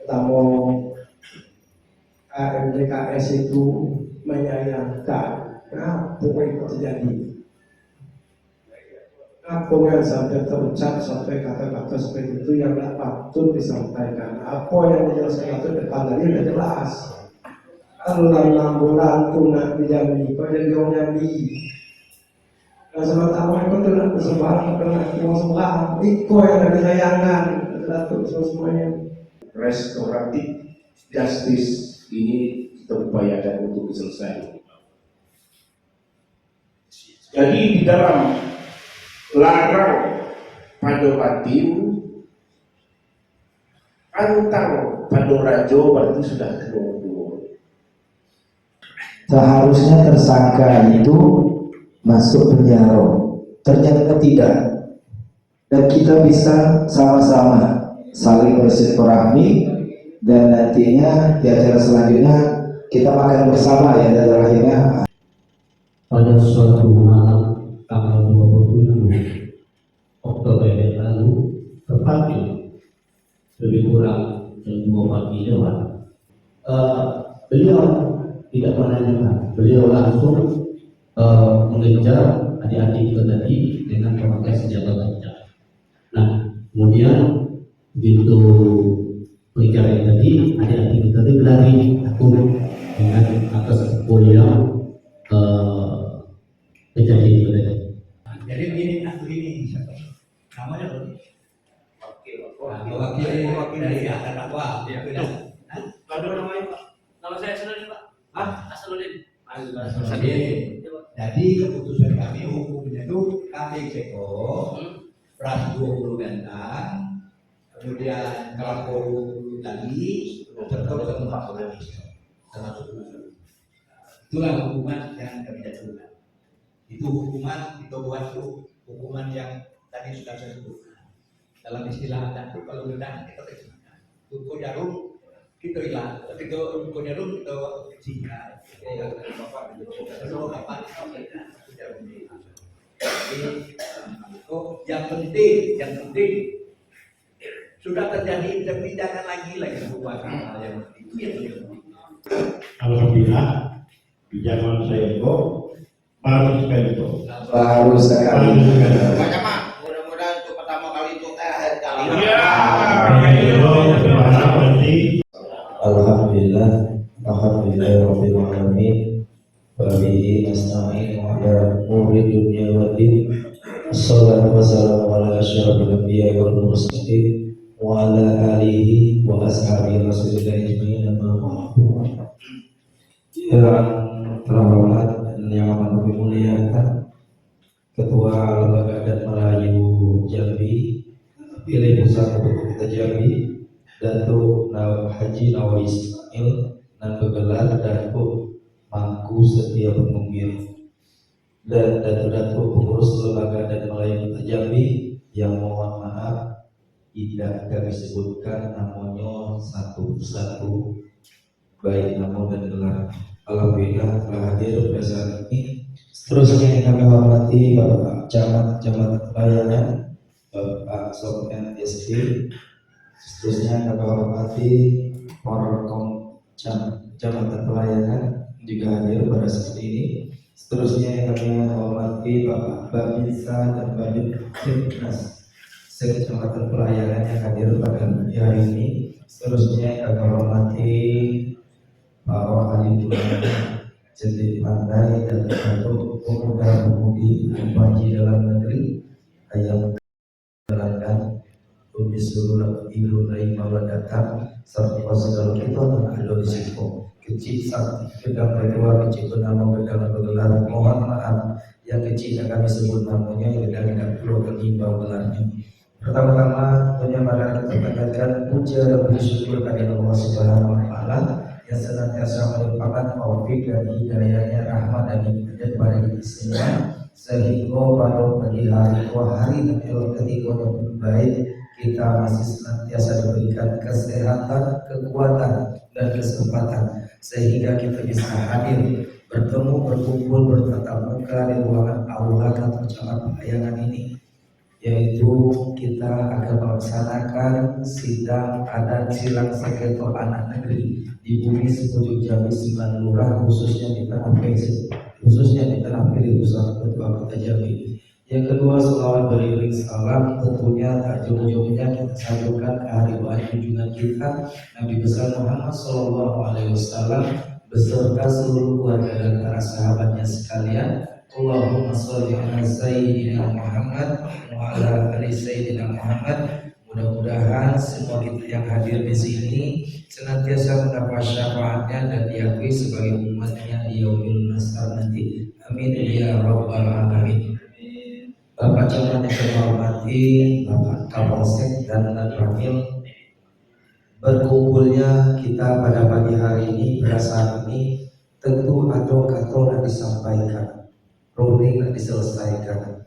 Pertama, AMDKS itu menyayangkan apa yang terjadi. Apa yang sampai terucap, sampai kata-kata seperti itu yang tidak patut disampaikan. Apa yang dijelaskan itu depan tadi sudah jelas. Kalau 6 bulan tunat di Jambi, kau jadi orang Jambi. Dan sama-sama itu tidak bersembahyang, tidak mau sembahyang. Iko yang ada disayangkan, Datuk semuanya. Restoratif justice ini kita upayakan untuk selesai. Jadi di dalam larang pada batin antang pada rajo berarti sudah kedua. Seharusnya tersangka itu masuk penjara, ternyata tidak, dan kita bisa sama-sama saling bersilaturahmi, dan nantinya di acara selanjutnya kita makan bersama ya, dan akhirnya pada suatu malam tanggal 27 Oktober yang lalu, tepatnya lebih kurang jam 2 pagi lewat, beliau tidak pernah nyerah. Beliau langsung mengejar adik-adik kita tadi dengan memakai senjata tajam. Nah, kemudian begitu pengejaran tadi, adik-adik kita tadi berlari takut dengan atas yang kejadian itu tadi. Jadi begini, aku ini namanya wakil dari akan apa? Kalau namanya Pak, nama saya Asaludin Pak. Asaludin. Jadi keputusan kami hukumnya itu kami ceko pras 20 gantang, kemudian kalau lagi tetap tempat habis termasuk itulah hukuman yang kami jatuhkan. Itu hukuman itu buat hukuman yang tadi sudah saya sebutkan. Dalam istilah adat itu kalau ledak kita kecilkan, tuku jarum kita hilang, ketika tuku jarum kita kecilkan. Yang penting sudah terjadi, tapi jangan lagi buat hal yang itu. Alhamdulillah di zaman saya itu baru sekali. Mudah-mudahan untuk pertama kali untuk akhir kali. Alhamdulillah rabbil alamin. Wabihi nasta'in wa ala umuri dunya wa din. Assalatu wassalamu ala asyrafil anbiya'i wal mursalin wa ala alihi wa ashabihi rasulillah ajma'in, amma ba'du. Yang terhormat dan yang amat kami muliakan Ketua Lembaga Adat Melayu Jambi, Pilih Pusat Kota Jambi, Datuk Haji Nawai Ismail, dan bergelar Datuk Mangku Setia Pemungkir, dan Datuk Pengurus Lembaga Adat Melayu Kota Jambi yang mohon maaf tidak kami sebutkan namanya satu persatu baik nama dan gelar. Alhamdulillah telah hadir pada saat ini. Seterusnya yang kami hormati Bapak Camat Pelayanan, Bapak Sofian SD. Seterusnya kami hormati Porkom Camat Pelayanan juga hadir pada saat ini. Seterusnya yang kami hormati Bapak Babinsa dan Babin Timnas Kecamatan Pelayanan yang hadir pada hari ini. Seterusnya yang kami hormati para ahli ulama jadi pandai dan untuk pemuda-pemudi haji dalam negeri yang menjalankan tulis seluruh ibu dari malam datang serta segala kita ada di situ kecil saat pegang kedua kecil nama pegang gelar mohon maaf yang kecil yang kami sebut namanya yang tidak perlu terlibat gelarnya. Pertama-tama penyebaran kita panjatkan puja dan bersyukur kepada Allah Subhanahu wa Ta'ala yang senantiasa melimpahkan taufik dan hidayahnya, rahmat dan hidayah kepada kita semua, sehingga pada pagi hari nanti ketika yang baik kita masih senantiasa diberikan kesehatan, kekuatan dan kesempatan sehingga kita bisa hadir, bertemu, berkumpul, bertatap muka di ruangan aula kantor camat pelayanan ini yaitu kita akan melaksanakan sidang adat silang sengketa anak negeri di bumi sepucuk Jambi 9 lurah, khususnya di tanah Piri Pusat Ketua Kota Jambi. Yang kedua, selawat beriring salam tentunya tak jauh-jauhnya kita sampaikan kehadiran junjungan kita Nabi besar Muhammad SAW beserta seluruh keluarga dan para sahabatnya sekalian. Allahumma sholli ala sayyidina Muhammad wa ala ali sayyidina Muhammad. Mudah-mudahan semua kita yang hadir di sini senantiasa mendapat syafaatnya dan diakui sebagai umatnya di yaumil nasr nanti. Amin ya rabbal alamin. Bapak Camat yang saya hormati, Bapak Kapolsek dan Wakil, berkumpulnya kita pada pagi hari ini, perasaan ini tentu ada kata yang disampaikan, ruling yang diselesaikan.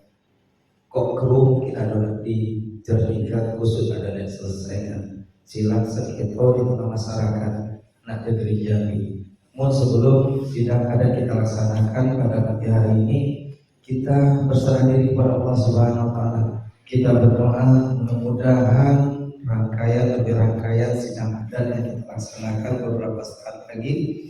Kok keruh mungkin ada yang dijernihkan, khusus ada yang diselesaikan. Silang sengketa di tengah masyarakat anak negeri Jambi. Mohon sebelum sidang ada kita laksanakan pada pagi hari ini, kita berserah diri kepada Allah Subhanahu wa Ta'ala. Kita berdoa mudah-mudahan rangkaian sidang adat yang kita laksanakan beberapa saat lagi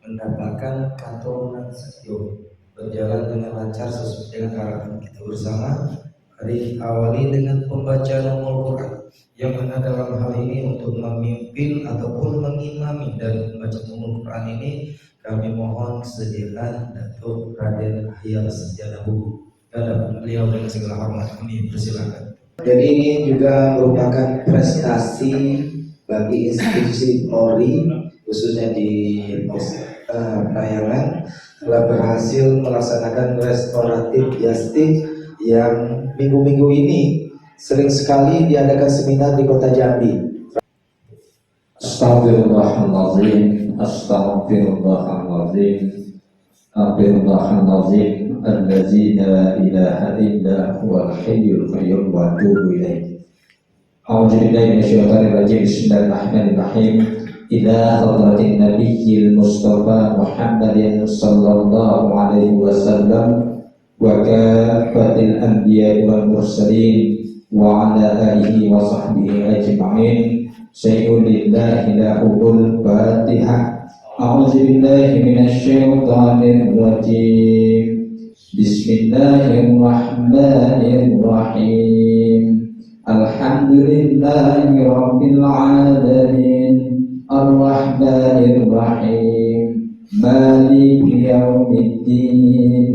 mendapatkan kantongan setio, berjalan dengan lancar sesuai dengan harapan kita bersama. Mari kita awali dengan pembacaan Al-Quran, yang mana dalam hal ini untuk memimpin ataupun mengimami dari pembacaan Al-Quran ini kami mohon kesediaan Datuk Raden Ahyar Sejadah Hukum. Beliau dengan segala hormat kami persilakan. Jadi ini juga merupakan prestasi bagi institusi Polri, khususnya di Parayangan, telah berhasil melaksanakan restoratif justice yang minggu-minggu ini sering sekali diadakan seminar di Kota Jambi. Astaghfirullahaladzim, astaghfirullahaladzim, astaghfirullahaladzim, allazi la ilaha illa huwal hayyul qayyum wa atubu ilaih. A'udzu billahi minasyaitonir rajim. Bismillahirrahmanirrahim. Ila hadratin nabiyil mustafa Muhammadin sallallahu alaihi wasallam wa kafatil anbiya wal mursalin wa ala alihi wa sahbihi ajma'in. Sayyidillah ilahul Fatihah. A'udzu billahi minasyaitonir rajim. Bismillahirrahmanirrahim. Alhamdulillahi rabbil alamin. Ar-Rahmanir-Rahim. Maliki yaumiddin.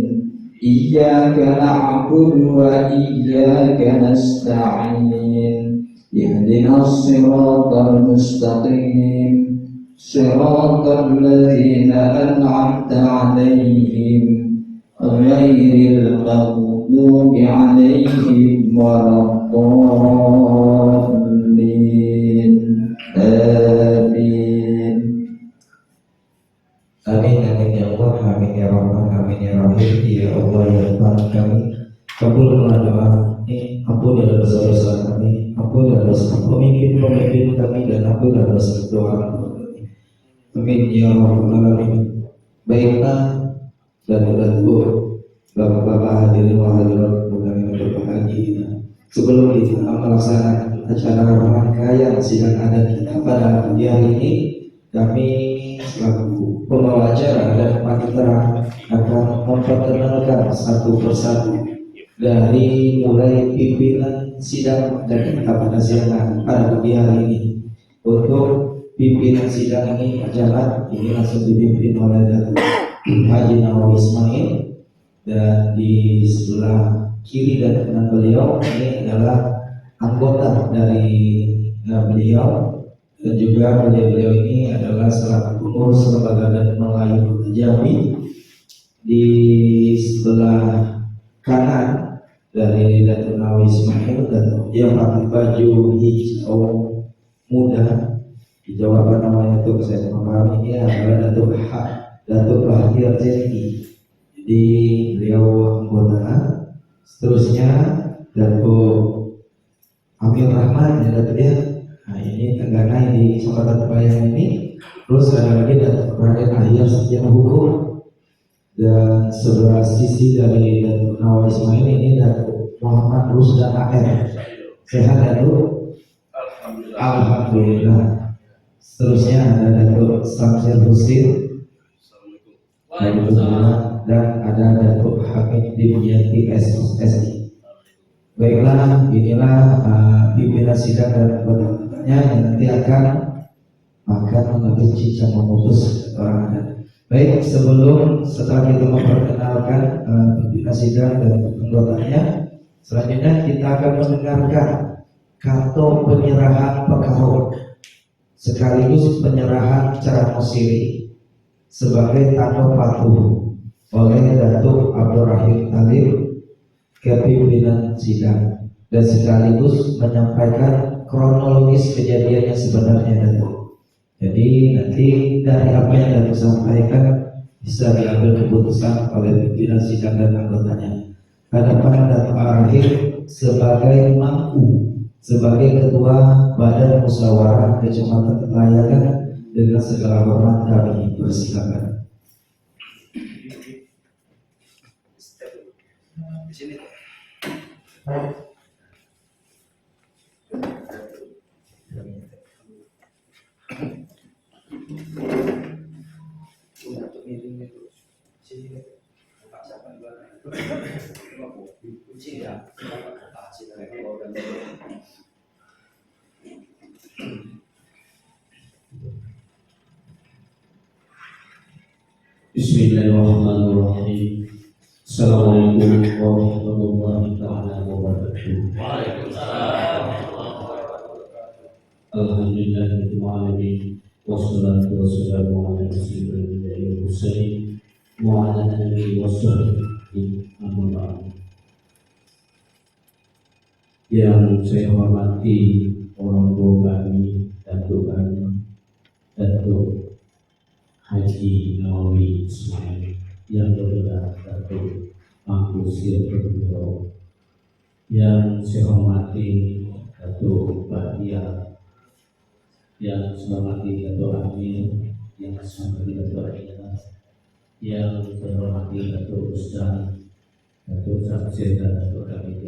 Iyyaka na'budu wa iyyaka nasta'in. Ihdinas siratal mustaqim. Siratal ladzina an'amta 'alaihim ghairil maghdubi 'alaihim waladdallin. Amin. Amin, amin ya Allah, amin ya Rahman, amin ya Rahim. Ya Allah ya Tuhan kami, kabulkanlah doa ini, ampunilah dosa-dosa kami, ampunilah dosa pemimpin kami, dan ampunilah dosa doa kami. Amin ya Rabbal alamin. Baiklah, Datuk Bapak-bapak hadirin wa hadirat yang berbahagia, sebelum kita melaksanakan acara rangkaian sidang adat kita pada pagi hari ini, kami selaku pembawa acara dan panitera akan memperkenalkan satu persatu dari mulai pimpinan sidang dan kita pada siang pada pagi hari ini. Untuk pimpinan sidang ini adalah ini langsung dipimpin oleh Datuk Haji Nawawi Ismail, dan di sebelah kiri dan kanan beliau ini adalah anggota dari beliau, dan juga beliau ini adalah selaku pengurus lembaga dan Melayu Kota Jambi. Di sebelah kanan dari Datuk Nawawi Ismail, Datuk yang pakai baju hijau muda, hijau apa namanya itu saya memahami, ini adalah Datuk Bahtiar Jenti. Jadi beliau anggota. Seterusnya Datuk Amir Rahman ya Datuk ya. Nah ini Tenggana di Kecamatan Parayangan ini. Terus ada lagi Datuk Raden Ahyar Sejadah Hukum, dan sebelah sisi dari Datuk Nawawi Ismail ini Datuk Muhammad Rusdan AR. Sehat Datuk? Alhamdulillah. Seterusnya ada Datuk Samsir Husin. Waalaikumsalam. Dan ada Datuk Hamid Dimyati SSI. Baiklah, inilah pimpinan sidang dan anggotanya yang nanti akan mengambil cincang memutus orang adat. Baik, setelah kita memperkenalkan pimpinan sidang dan anggotanya, selanjutnya kita akan mendengarkan kartu penyerahan pekahut sekaligus penyerahan cara musiri sebagai tanda patuh oleh Datuk Abdul Rahim Talib ke pimpinan sidang dan sekaligus menyampaikan kronologis kejadian yang sebenarnya Datuk. Jadi nanti dari apa yang Datuk sampaikan bisa diambil keputusan oleh pimpinan sidang dan anggotanya. Hadapan Datuk Rahim sebagai mangku, sebagai ketua Badan Musyawarah Kecamatan Layangan, dengan segala hormat kami persilakan. Bismillahirrahmanirrahim. Assalamualaikum warahmatullahi taala wabarakatuh. Alhamdulillahirabbil alamin. Wassalatu wassalamu ala rasulillahil mursalin wa ala alihi washabbihi amma ba'd. Yang saya hormati orang tua kami, Datuk kami, Datuk Haji Nawawi Ismail, yang berbeda Datuk Mangku Sir Bendoro, yang saya hormati Datuk Bahdia, yang saya hormati Datuk Amir, yang saya hormati Datuk Aida, yang saya hormati Datuk Ustaz, Datuk Samsir dan Datuk Hamid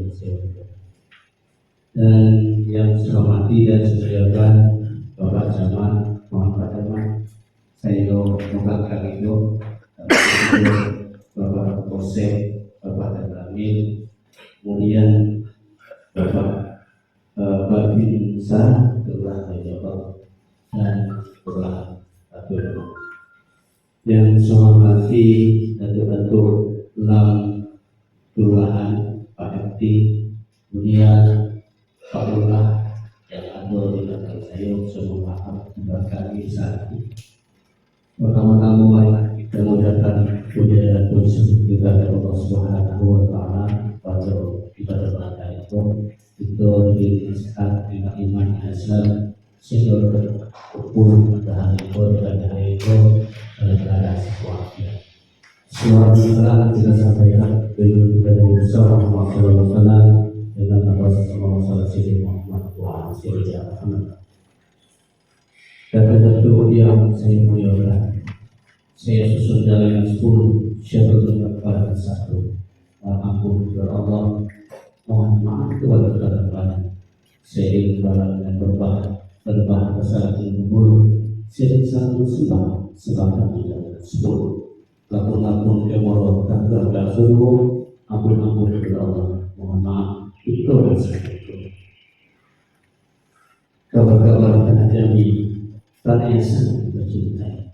dan yang saya hormati dan saya muliakan Bapak Jamal Muhammad Jamal, saya mengatakan itu Bapak Kosek, Bapak dan Ramil, kemudian Bapak Babin Musa, telah menjawab dan telah atur. Yang saya hormati Datuk-Datuk Lam Kelurahan Pak MT, kemudian Pak Lurah yang ada di belakang saya, semua berkali saat ini. Pertama-tama kita mengucapkan puja dan puji kepada Allah Subhanahu wa taala pada ibadah pada itu disekat dengan iman Islam sehingga berkumpul pada hari itu dan hari itu dalam keadaan sesuatu. Semua Islam kita sampaikan kepada Rasulullah Muhammad SAW dengan nama Rasulullah SAW. Dan tentu yang saya muliakan, saya susun jalan 10 syarat kepada 1. Ampun kepada Allah, mohon maaf kepada kekurangan. Saya ingin barang dan berbah kesalahan umur. Saya satu sebab tidak 10. Lapun kemurah dan kepada suruh. Ampun kepada Allah, mohon maaf itu dan sebagainya. Kabar-kabar dan jadi tanah yang sangat kita cintai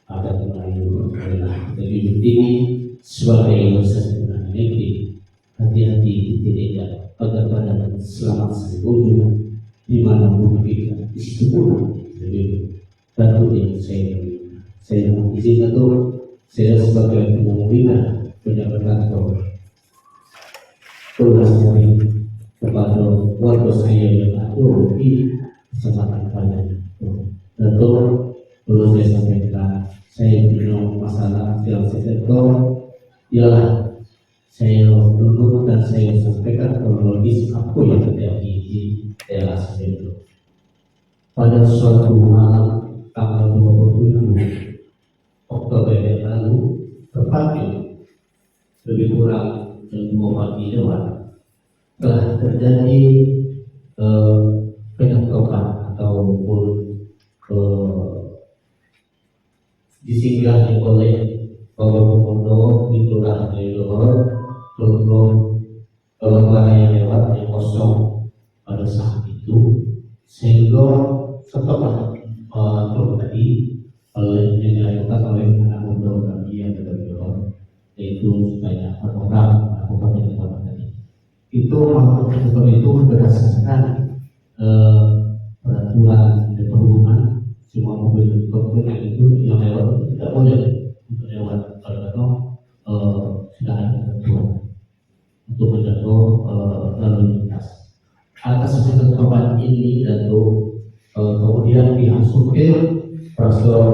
agar merayu adalah lebih tinggi sebagai usaha dengan negeri. Hati-hati tidak agar pada selamat sempurna di mana pun kita istimewa lebih baru yang saya izin atau saya sebagai penyelenggara penyelenggara tugas dari kepada warga saya yang ada di kesempatan kalian. Tentu perlu saya sampaikan, saya punya masalah yang sektor ialah saya dulu dan saya sampaikan kronologis apa yang terjadi di daerah saya itu. Pada suatu malam tanggal 27 Oktober yang lalu, tepatnya lebih kurang jam 2 pagi lewat, telah terjadi penangkapan ataupun disinggahi oleh Bapak Gubernur di Kelurahan Leluhur belum yang lewat yang kosong pada saat itu, sehingga setelah terjadi yang dilakukan oleh anak muda kami yang bergerak, yaitu sebanyak 4 orang melakukan yang pertama tadi. Itu melakukan itu berdasarkan peraturan dan perhubungan. Semua mobil pengguna itu yang lewat itu tidak boleh untuk lewat kalau sudah ada ketentuan untuk menjaga lalu lintas. Atas ketentuan ini tentu kemudian pihak supir pastor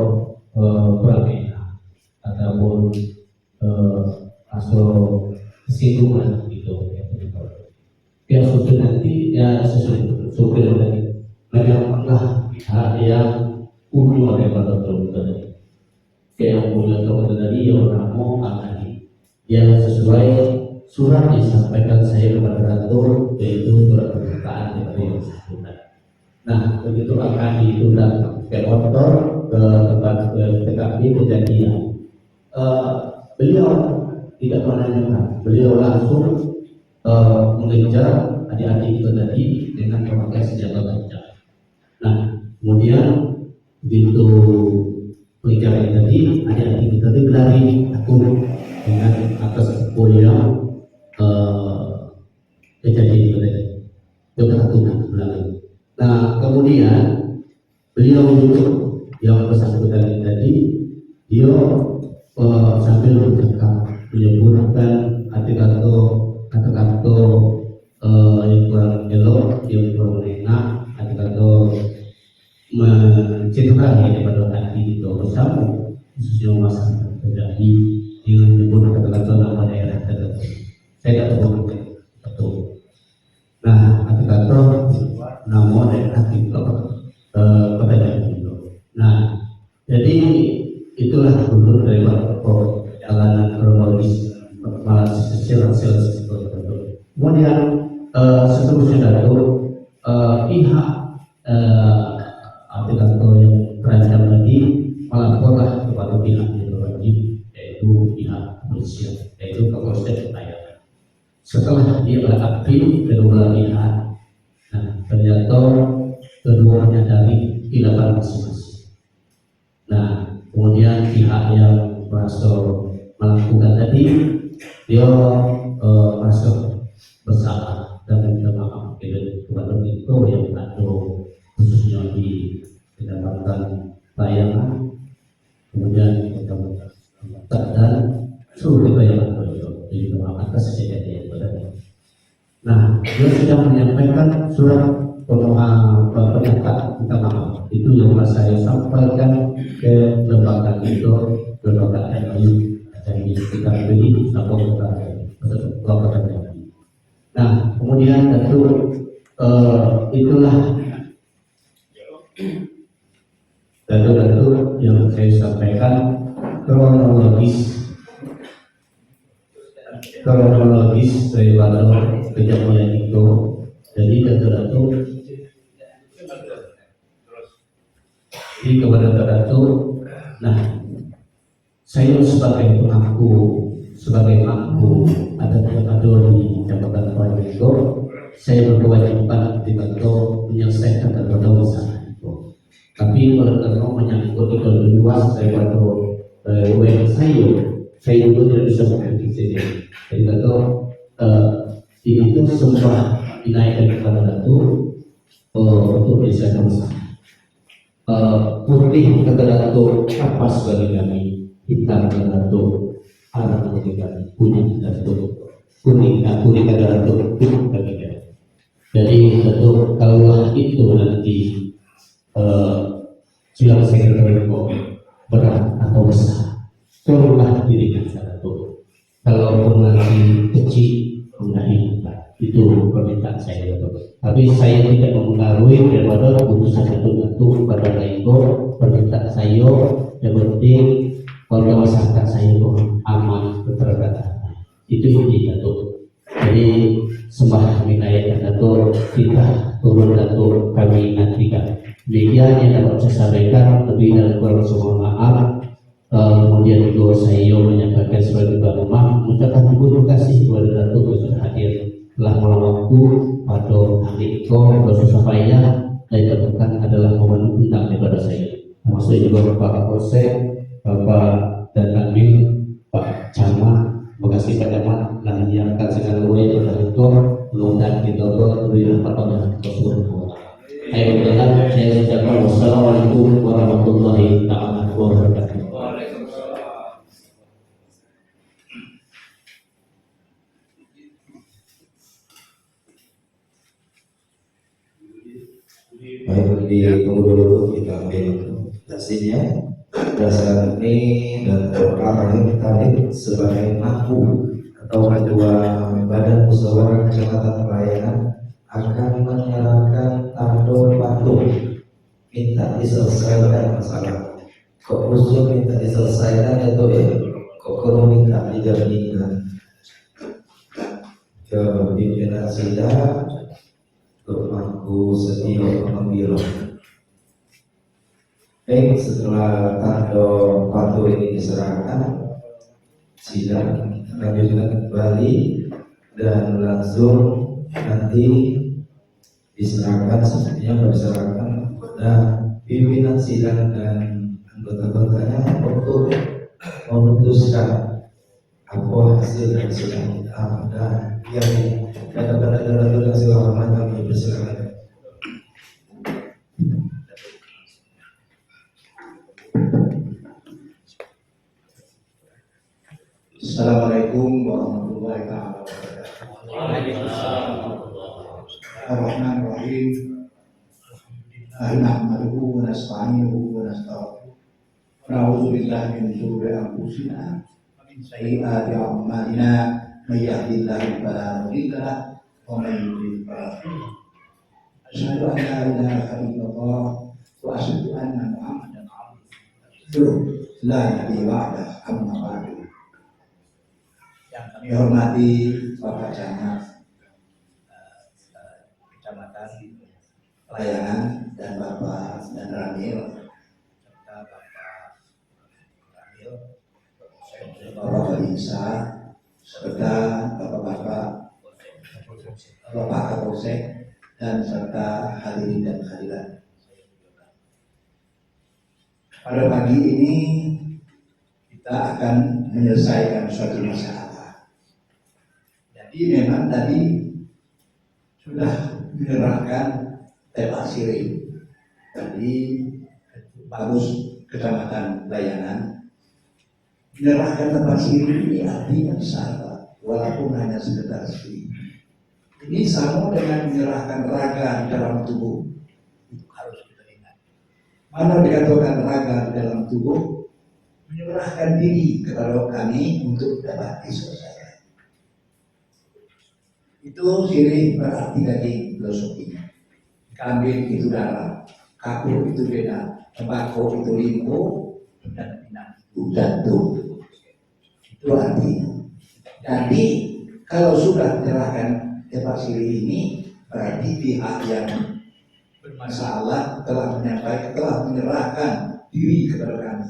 berbeda ataupun pastor kesinggungan gitu. Pihak supir nanti ya sesuai supir tadi menyangkutlah pihak yang umum daripada tadi. Yang mulia kepada tadi yang ramu tadi yang sesuai surat disampaikan saya kepada Dato, yaitu surat permintaan dari yang bersangkutan. Nah, begitu akan ditunda ke motor ke tempat TKP kejadian. Beliau tidak menanyakan, beliau langsung mengejar adik-adik itu tadi dengan memakai senjata tajam. Nah, kemudian begitu pengejaran tadi, adik-adik itu tadi berlari takut dengan atas yang kejadian itu tadi. Dia ketakutan berlari. Nah, kemudian beliau itu yang bersangkutan tadi, dia sambil bercakap menyebutkan kata-kata yang kurang elok, yang kurang enak, kata-kata mencederai daripada hati itu bersama, khususnya masalah terjadi dengan menyebut kata-kata nama daerah tertentu. Saya tidak tahu betul. Nah, kata-kata nama daerah itu pertanyaan itu. Nah, jadi itulah dulu dari perjalanan kronologis malah silsilah tertentu. Kemudian seterusnya itu pihak atau yang terancam tadi melaporkan kepada pihak yang berwajib, yaitu pihak kepolisian, yaitu Kapolsek Layangan. Setelah dia beraktif kedua pihak, nah ternyata kedua menyadari tindakan masing-masing. Nah, kemudian pihak yang merasa melakukan tadi dia merasa bersalah dan minta maaf kepada itu yang ada khususnya di mendapatkan layanan, kemudian kita dan suruh kita yang jadi atas kejadian tadi. Nah, dia sudah menyampaikan surat pernyataan minta maaf itu yang saya sampaikan ke lembaga itu, lembaga MU dari kita beli sampai ke Nah, kemudian tentu itulah tentu yang saya sampaikan kronologis daripada kejadian itu. Jadi tentu di kepada tertentu. Nah, saya sebagai pengaku ada di jabatan Proyekto, saya berkewajiban dibantu menyelesaikan dan masalah itu. Tapi kalau menyangkut itu lebih luas daripada saya itu tidak bisa memprediksi. Jadi kalau itu semua dinaikkan kepada Dato untuk menyelesaikan masalah. Putih kata Dato kapas bagi kami, hitam kata Dato arah bagi kami, kuning Dato kuning kata Dato putih bagi kami. Jadi tentu kalau itu nanti silang sekretari berat atau besar, tolonglah dirikan Dato. Kalaupun nanti kecil mengenai itu permintaan saya Dato. Tapi saya tidak mempengaruhi daripada keputusan Dato pada Dato. Permintaan saya yang penting warga masyarakat saya aman, berterima. Itu inti Dato. Jadi sembah kami kita turun datuk kami nantikan. Demikian yang dapat saya sampaikan, lebih dan kurang mohon maaf. Kemudian juga saya menyampaikan sebagai tuan rumah mengucapkan terima kasih kepada datuk yang sudah hadir telah meluangkan waktu pada hari itu bersusah payah dan ditemukan adalah momen undang daripada saya. Termasuk juga Bapak Kapolsek, Bapak dan kami Pak Camat, Bekasi Pak Camat, dan yang akan segala uai pada itu mudah kita beri rahmat tersebut. Ayo dengan saya ucapkan wassalamualaikum warahmatullahi wabarakatuh. Baik, ditunggu dulu kita ambil dasinya. Dasar ini dan doa tadi sebagai mampu atau ketua Badan Musyawarah Kecamatan Pelayanan akan menyerahkan tando patuh minta diselesaikan masalah. Kok usul minta diselesaikan itu kok perlu minta dijadikan ke pimpinan sidang untuk mampu setia mengambil. Baik, setelah tanda patuh ini diserahkan, sidang lanjutkan kembali dan langsung nanti diserahkan semuanya diserahkan kepada pimpinan sidang dan anggota-anggotanya untuk memutuskan apa hasil dari sidang kita dan yang ada silakan kami persilakan. Assalamualaikum warahmatullahi wabarakatuh. Ar-Rahmanir-Rahim. Nahmaduhu wa nasta'inuhu wa nastaghfiruh. Na'udzu billahi min shururi anfusina wa min sayyiati a'malina. May yahdihillahu fala mudilla lahu wa may yudlil fala hadiya lahu. Asyhadu an la ilaha illallah wa asyhadu anna Muhammadan abduhu la nabiyya ba'dahu, amma ba'du. Yang kami hormati Bapak Camat Kecamatan Pelayanan dan Bapak dan Ramil serta Bapak Ramil, Bapak Balinsa serta Bapak Kapolsek dan serta hadirin dan hadirat. Pada pagi ini kita akan menyelesaikan suatu masalah. Jadi memang tadi sudah menyerahkan tebak siri dari Bagus Kecamatan Pelayanan. Menyerahkan tebak siri ini artinya besar, walaupun hanya sekedar siri. Ini sama dengan menyerahkan raga di dalam tubuh. Itu harus kita ingat. Mana dikatakan raga di dalam tubuh? Menyerahkan diri kepada kami untuk dapat diselesaikan. Itu siri berarti dari filosofinya. Kambing itu darah, kapur itu beda, tembakau itu limpo, dan pinang itu jantung. Itu artinya. Jadi kalau sudah menyerahkan tebak siri ini, berarti pihak yang bermasalah telah menyampaikan, telah menyerahkan diri kepada kami.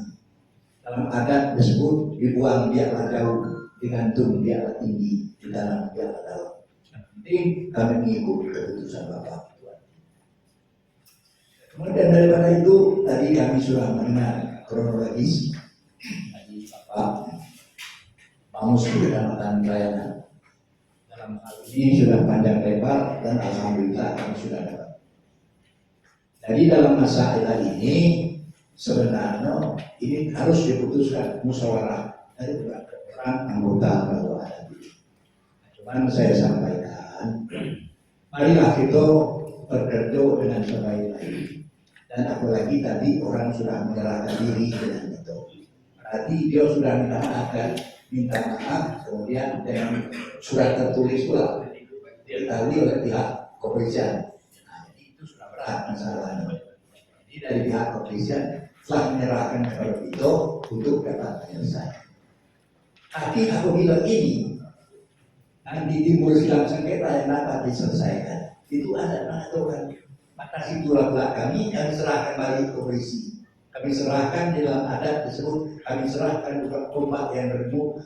Dalam adat disebut dibuang biarlah jauh, digantung biarlah tinggi, di dalam biarlah dalam. Yang penting kami mengikuti keputusan Bapak Tuhan. Kemudian daripada itu tadi kami sudah mendengar kronologis dari Bapak Bamus Kecamatan Pelayanan. Dalam hal ini sudah panjang lebar dan alhamdulillah kami sudah dapat. Jadi dalam masalah ini sebenarnya ini harus diputuskan musyawarah dari beberapa orang anggota bawah. Cuman saya sampaikan, marilah kita bekerja dengan sebaik-baik. Dan apalagi tadi orang sudah menyerahkan diri dengan itu. Berarti dia sudah minta maaf, kemudian dengan surat tertulis pula diketahui oleh pihak kepolisian. Nah, itu sudah berat masalahnya. Jadi dari pihak kepolisian telah menyerahkan kepada itu untuk dapat menyelesaikan. Tapi apabila ini nanti timbul sidang sengketa yang dapat diselesaikan, Itu ada aturan. Maka itulah kami serahkan balik ke polisi. Kami serahkan di dalam adat tersebut, kami serahkan bukan ombak yang berdebu,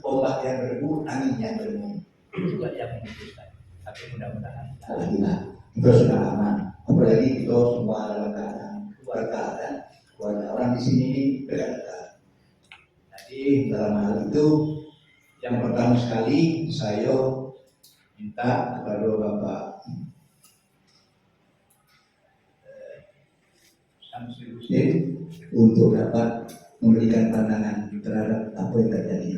angin yang berdebu. Itulah yang memutuskan. Tapi mudah-mudahan kita sudah aman. Apalagi kita semua dalam keadaan keluarga orang di sini berada. Jadi dalam hal itu yang pertama sekali saya minta kepada Bapak Samsul Hussein untuk dapat memberikan pandangan terhadap apa yang terjadi.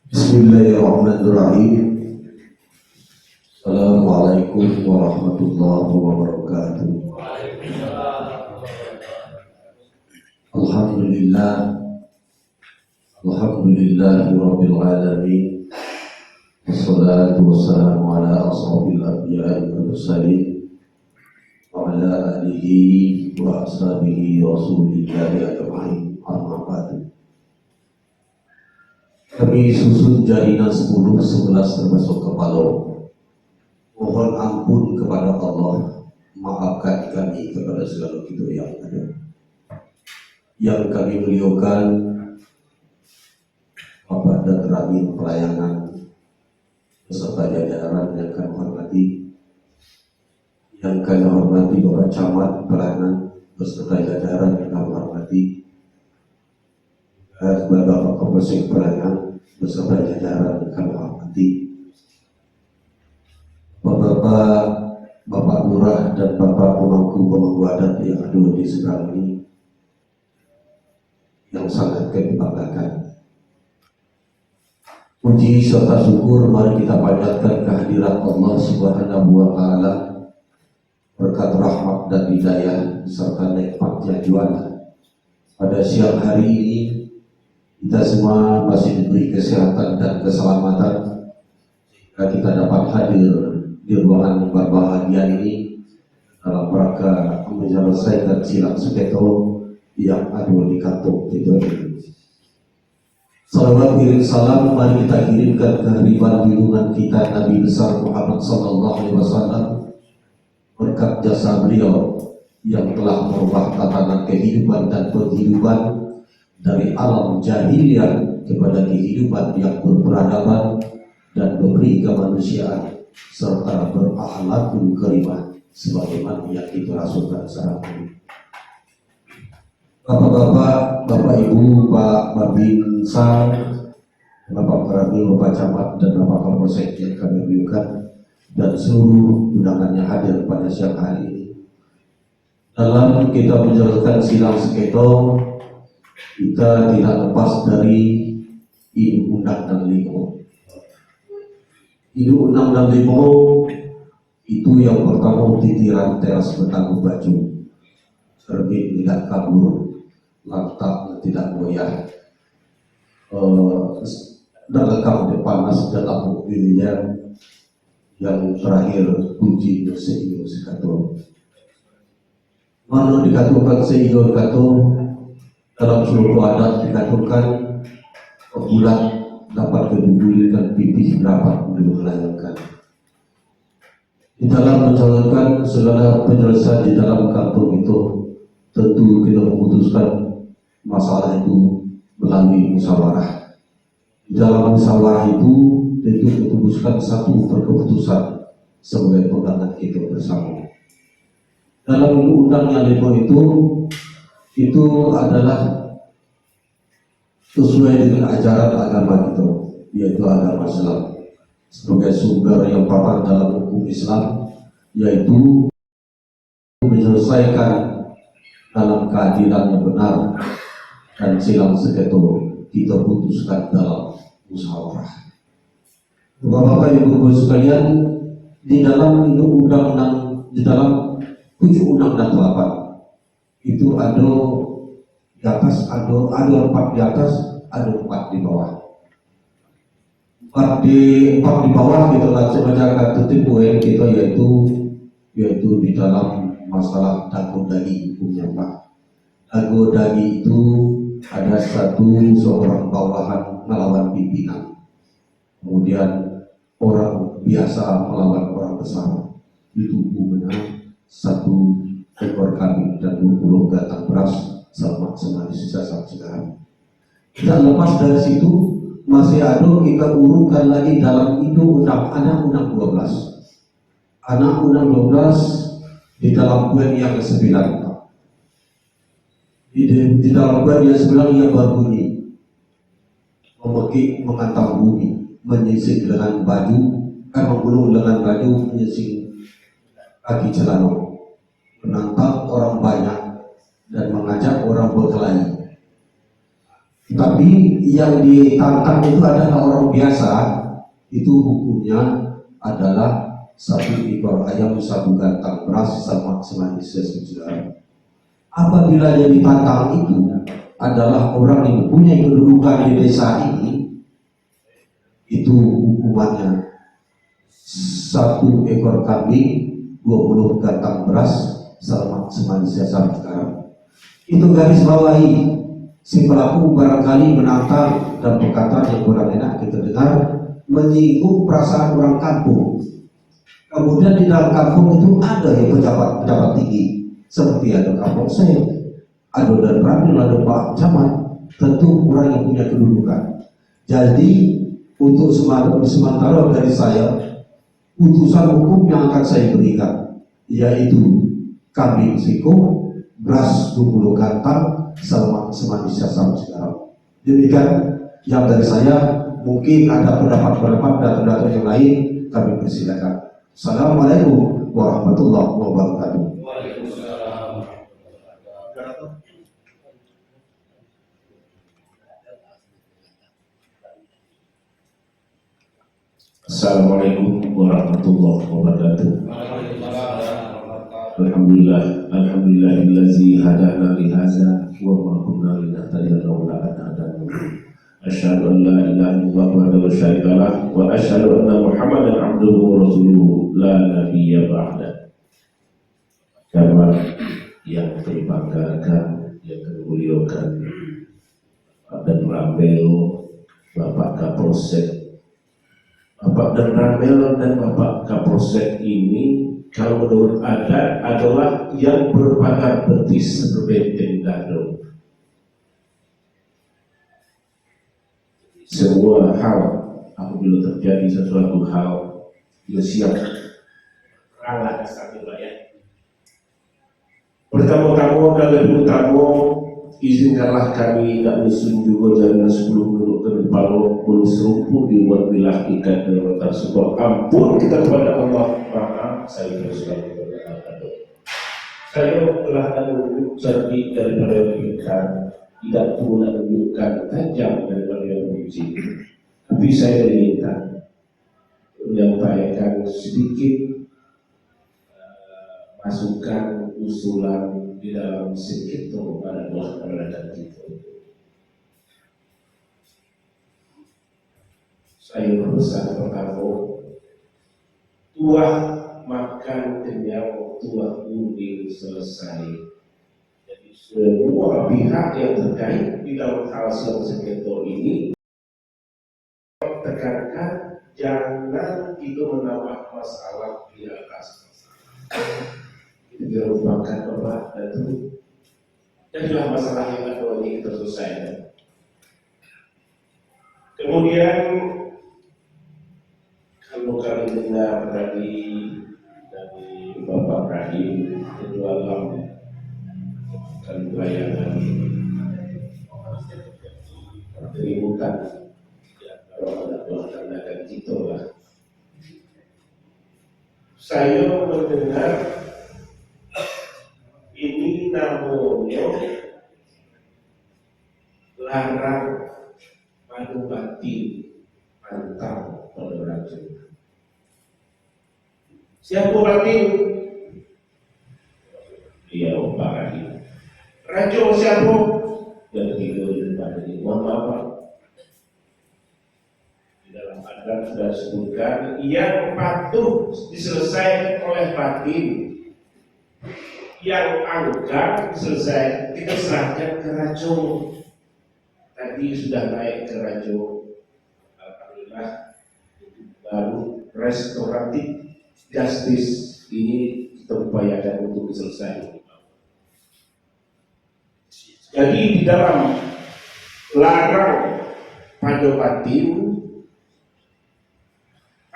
Bismillahirrahmanirrahim. Assalamualaikum warahmatullahi wabarakatuh. Alhamdulillah. Alhamdulillahirabbil alamin. Wassalatu wassalamu ala asrofil anbiya'i wal mursalin wa ala alihi wa ashabihi rasulillahi ajma'in. Amma ba'du. Kami susun jaringan 10-11 termasuk kepala. Mohon ampun kepada Allah, maafkan kami kepada segala kita yang ada. Yang kami muliakan Bapak dan Ramil Pelayanan beserta jajaran yang kami hormati, yang kami hormati Bapak Camat Pelayanan beserta jajaran yang kami hormati, Bapak Kapolsek Pelayanan beserta jajaran yang kami hormati, Bapak Lurah dan Bapak pemangku adat yang ada di seberang ini, yang sangat kami banggakan. Puji serta syukur mari kita panjatkan kehadirat Allah Subhanahu wa Ta'ala, berkat rahmat dan hidayah serta nikmatnya jualan. Pada siang hari ini kita semua masih diberi kesehatan dan keselamatan sehingga kita dapat hadir di ruangan yang berbahagia ini dalam rangka menyelesaikan silang sengketa yang ada di kantor kita ini. Salawat kirim salam mari kita kirimkan kehadiran junjungan kita Nabi besar Muhammad sallallahu alaihi wasallam, berkat jasa beliau yang telah merubah tatanan kehidupan dan penghidupan dari alam jahiliyah kepada kehidupan yang berperadaban dan memberi kemanusiaan serta berakhlakul karimah sebagaimana yang kita rasulkan secara ini. Bapak-bapak, Bapak Ibu, Pak Babin Sang, Bapak Ramil, Bapak Camat dan Bapak Kapolsek yang kami muliakan dan seluruh undangannya hadir pada siang hari ini. Dalam kita menjalankan silang sengketa, kita tidak lepas dari Induk Undang-Undang 5. Induk Undang-Undang 5 itu yang pertama titiran teras bertanggung baju, terbit tidak kabur, lantak tidak goyah, dan lekang di panas dalam mobilnya. Yang terakhir kunci seiyo sekato. Mana dikatakan seiyo sekato dalam seluruh adat dikatakan bulan dapat kedudulkan pipih dapat dimelayangkan. Di dalam menjalankan segala penyelesaian di dalam kantor itu, tentu kita memutuskan masalah itu melalui musyawarah. Di dalam musyawarah itu tentu memutuskan satu keputusan sebagai pegangan kita bersama. Dalam undang yang 5 itu adalah sesuai dengan ajaran agama kita, yaitu agama Islam sebagai sumber yang papan dalam hukum Islam, yaitu menyelesaikan dalam keadilan yang benar dan silang sengketa kita putuskan dalam musyawarah. Bapak-bapak Ibu sekalian, di dalam undang-undang, di dalam 7 undang-undang itu ada di atas, ada 4 di atas, ada 4 di bawah. 4 di bawah kita langsung baca tertib UN kita, yaitu di dalam masalah dago daging hukumnya Pak. Dago daging itu ada seorang bawahan melawan pimpinan, kemudian orang biasa melawan orang besar. Itu hukumnya 1 ekor kambing dan 20 batang beras sama di sisa sekarang. Dan lepas dari situ masih ada kita urutkan lagi dalam itu anak undang 12. Anak undang 12 di dalam poin yang ke-9. Di dalam poin yang 9 ia berbunyi memekik mengantang bumi, menyisir dengan baju, menggulung dengan baju, menyisir kaki celana, menantang orang banyak dan mengajak orang berkelahi. Tapi yang ditantang itu adalah orang biasa, itu hukumnya adalah 1 ekor ayam, 1 gantang beras sama sesuatu. Apabila yang ditantang itu adalah orang yang mempunyai kedudukan di desa ini, itu hukumannya 1 ekor kambing, 20 gantang beras sama sekarang. Itu garis bawahi. Si pelaku barangkali menantang dan perkataan yang kurang enak kita dengar menyinggung perasaan orang kampung. Kemudian di dalam kampung itu ada yang pejabat tinggi, seperti ada kampung saya, ada dan Ramil, ada Pak Camat, tentu orang yang punya kedudukan. Jadi untuk sementara dari saya, putusan hukum yang akan saya berikan yaitu kambing siko, beras 20 gantang, sama di siasam sekarang. Demikian yang dari saya. Mungkin ada pendapat-pendapat dan pendapat yang lain, kami persilakan. Assalamualaikum warahmatullahi wabarakatuh. Assalamualaikum warahmatullahi wabarakatuh. Alhamdulillahillazi hadana li hadza wa ma kunna linahtadiya laula an hadana. Asyhadu an la ilaha illallah wahdahu la syarika lah wa asyhadu anna Muhammadan abduhu wa rasuluhu la nabiyya ba'da. Kawan yang terbanggakan, yang termuliakan Pak dan Ramel, Bapak Kapolsek, Bapak dan Ramel dan Bapak Kapolsek ini kalau menurut adat adalah yang berpagar betis berbenteng dado. Semua hal apabila terjadi sesuatu hal, dia siap kalah sambil ya. Pertama-tama dan lebih utama, izinkanlah kami tak menyusun juga jalanan 10 menit ke depan puluh serumpun dibuat bilah ikat dalam tersebut. Ampun kita kepada Allah. Maaf, saya bersuara kepada saya telah menunjuk cerdik daripada ikan, tidak pula menunjukkan tajam daripada yang benci. Tapi saya minta menyampaikan sedikit masukan usulan di dalam sedikit pada buah peradaban kita. Saya berusaha pertama, tuah makan kenyang, tuah undi selesai. Jadi semua pihak yang terkait di dalam hal sengketa ini tekankan jangan kita menambah masalah di atas masalah. Kita merupakan obat dan itu jadilah masalah yang ada ini kita selesaikan. Kemudian kalau kami dengar dari Bapak Ibrahim itu dalam pelayanan keributan kalau ada pelaksanaan kita lah. Saya mendengar ini namanya larang madu batin pantang pada racun. Siapa batin? Dia Bapak Rahim. Racun siapa? Yang tidur di depan ini. Mohon maaf. Di dalam adat sudah disebutkan yang patuh diselesaikan oleh batin, yang angkat selesai kita serahkan ke racun. tadi sudah naik ke Rajo, alhamdulillah. Baru restoratif justice ini kita upayakan untuk selesai. Jadi di dalam larang pada batin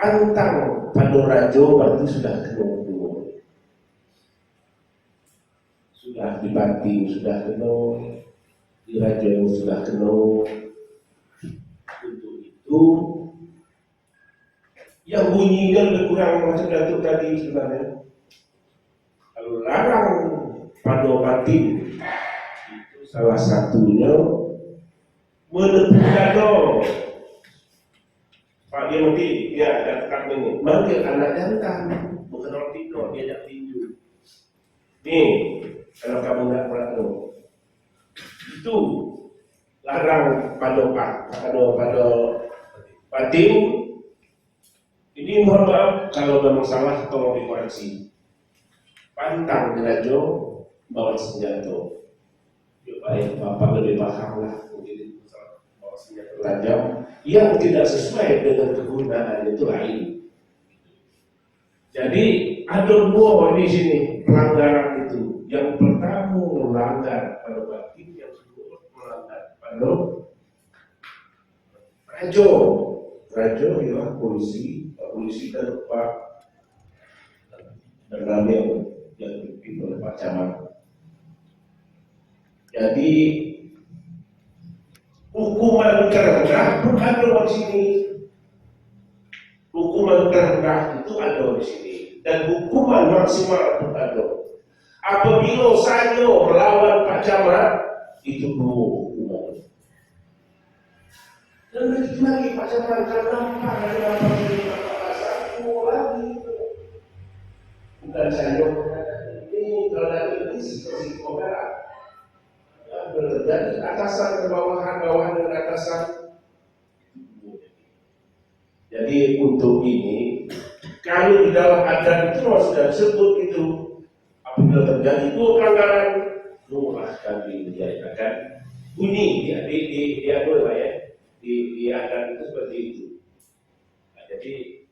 antang pada Rajo berarti sudah kena dua. Sudah di batin sudah kena, di Rajo sudah kena. Untuk itu yang bunyinya lebih kurang macam Datuk tadi sebenarnya. Kalau larang pada batin itu salah satunya menepuk dada. Pak dia mesti dia datang ini manggil anak jantan, bukan orang tidur dia nak tinju. Nih kalau kamu nak berlaku itu larang pada batin. Ini mohon maaf kalau memang salah tolong dikoreksi. Pantang Rajo bawa senjata. Ya baik, Bapak lebih paham lah mungkin bawa senjata tajam yang tidak sesuai dengan kegunaan itu lain. Jadi ada dua di sini pelanggaran itu. Yang pertama melanggar pada batin, yang kedua melanggar pada Rajo. Rajo ialah polisi dan Pak dan Ramil yang dipimpin oleh Pak Camat. Jadi hukuman terendah pun ada di sini. Hukuman terendah itu ada di sini dan hukuman maksimal pun ada. Apabila saya melawan Pak Camat itu dua hukuman. Dan lagi Pak Camat kenapa lagi bukan saya ini kalau ini situasi komersial dan atasan ke bawahan, bawahan dan atasan. Jadi untuk ini kalau di dalam adat itu sudah disebut itu apabila terjadi dua pelanggaran rumah kami dinyatakan bunyi ya di apa ya di adat itu seperti itu. Nah, jadi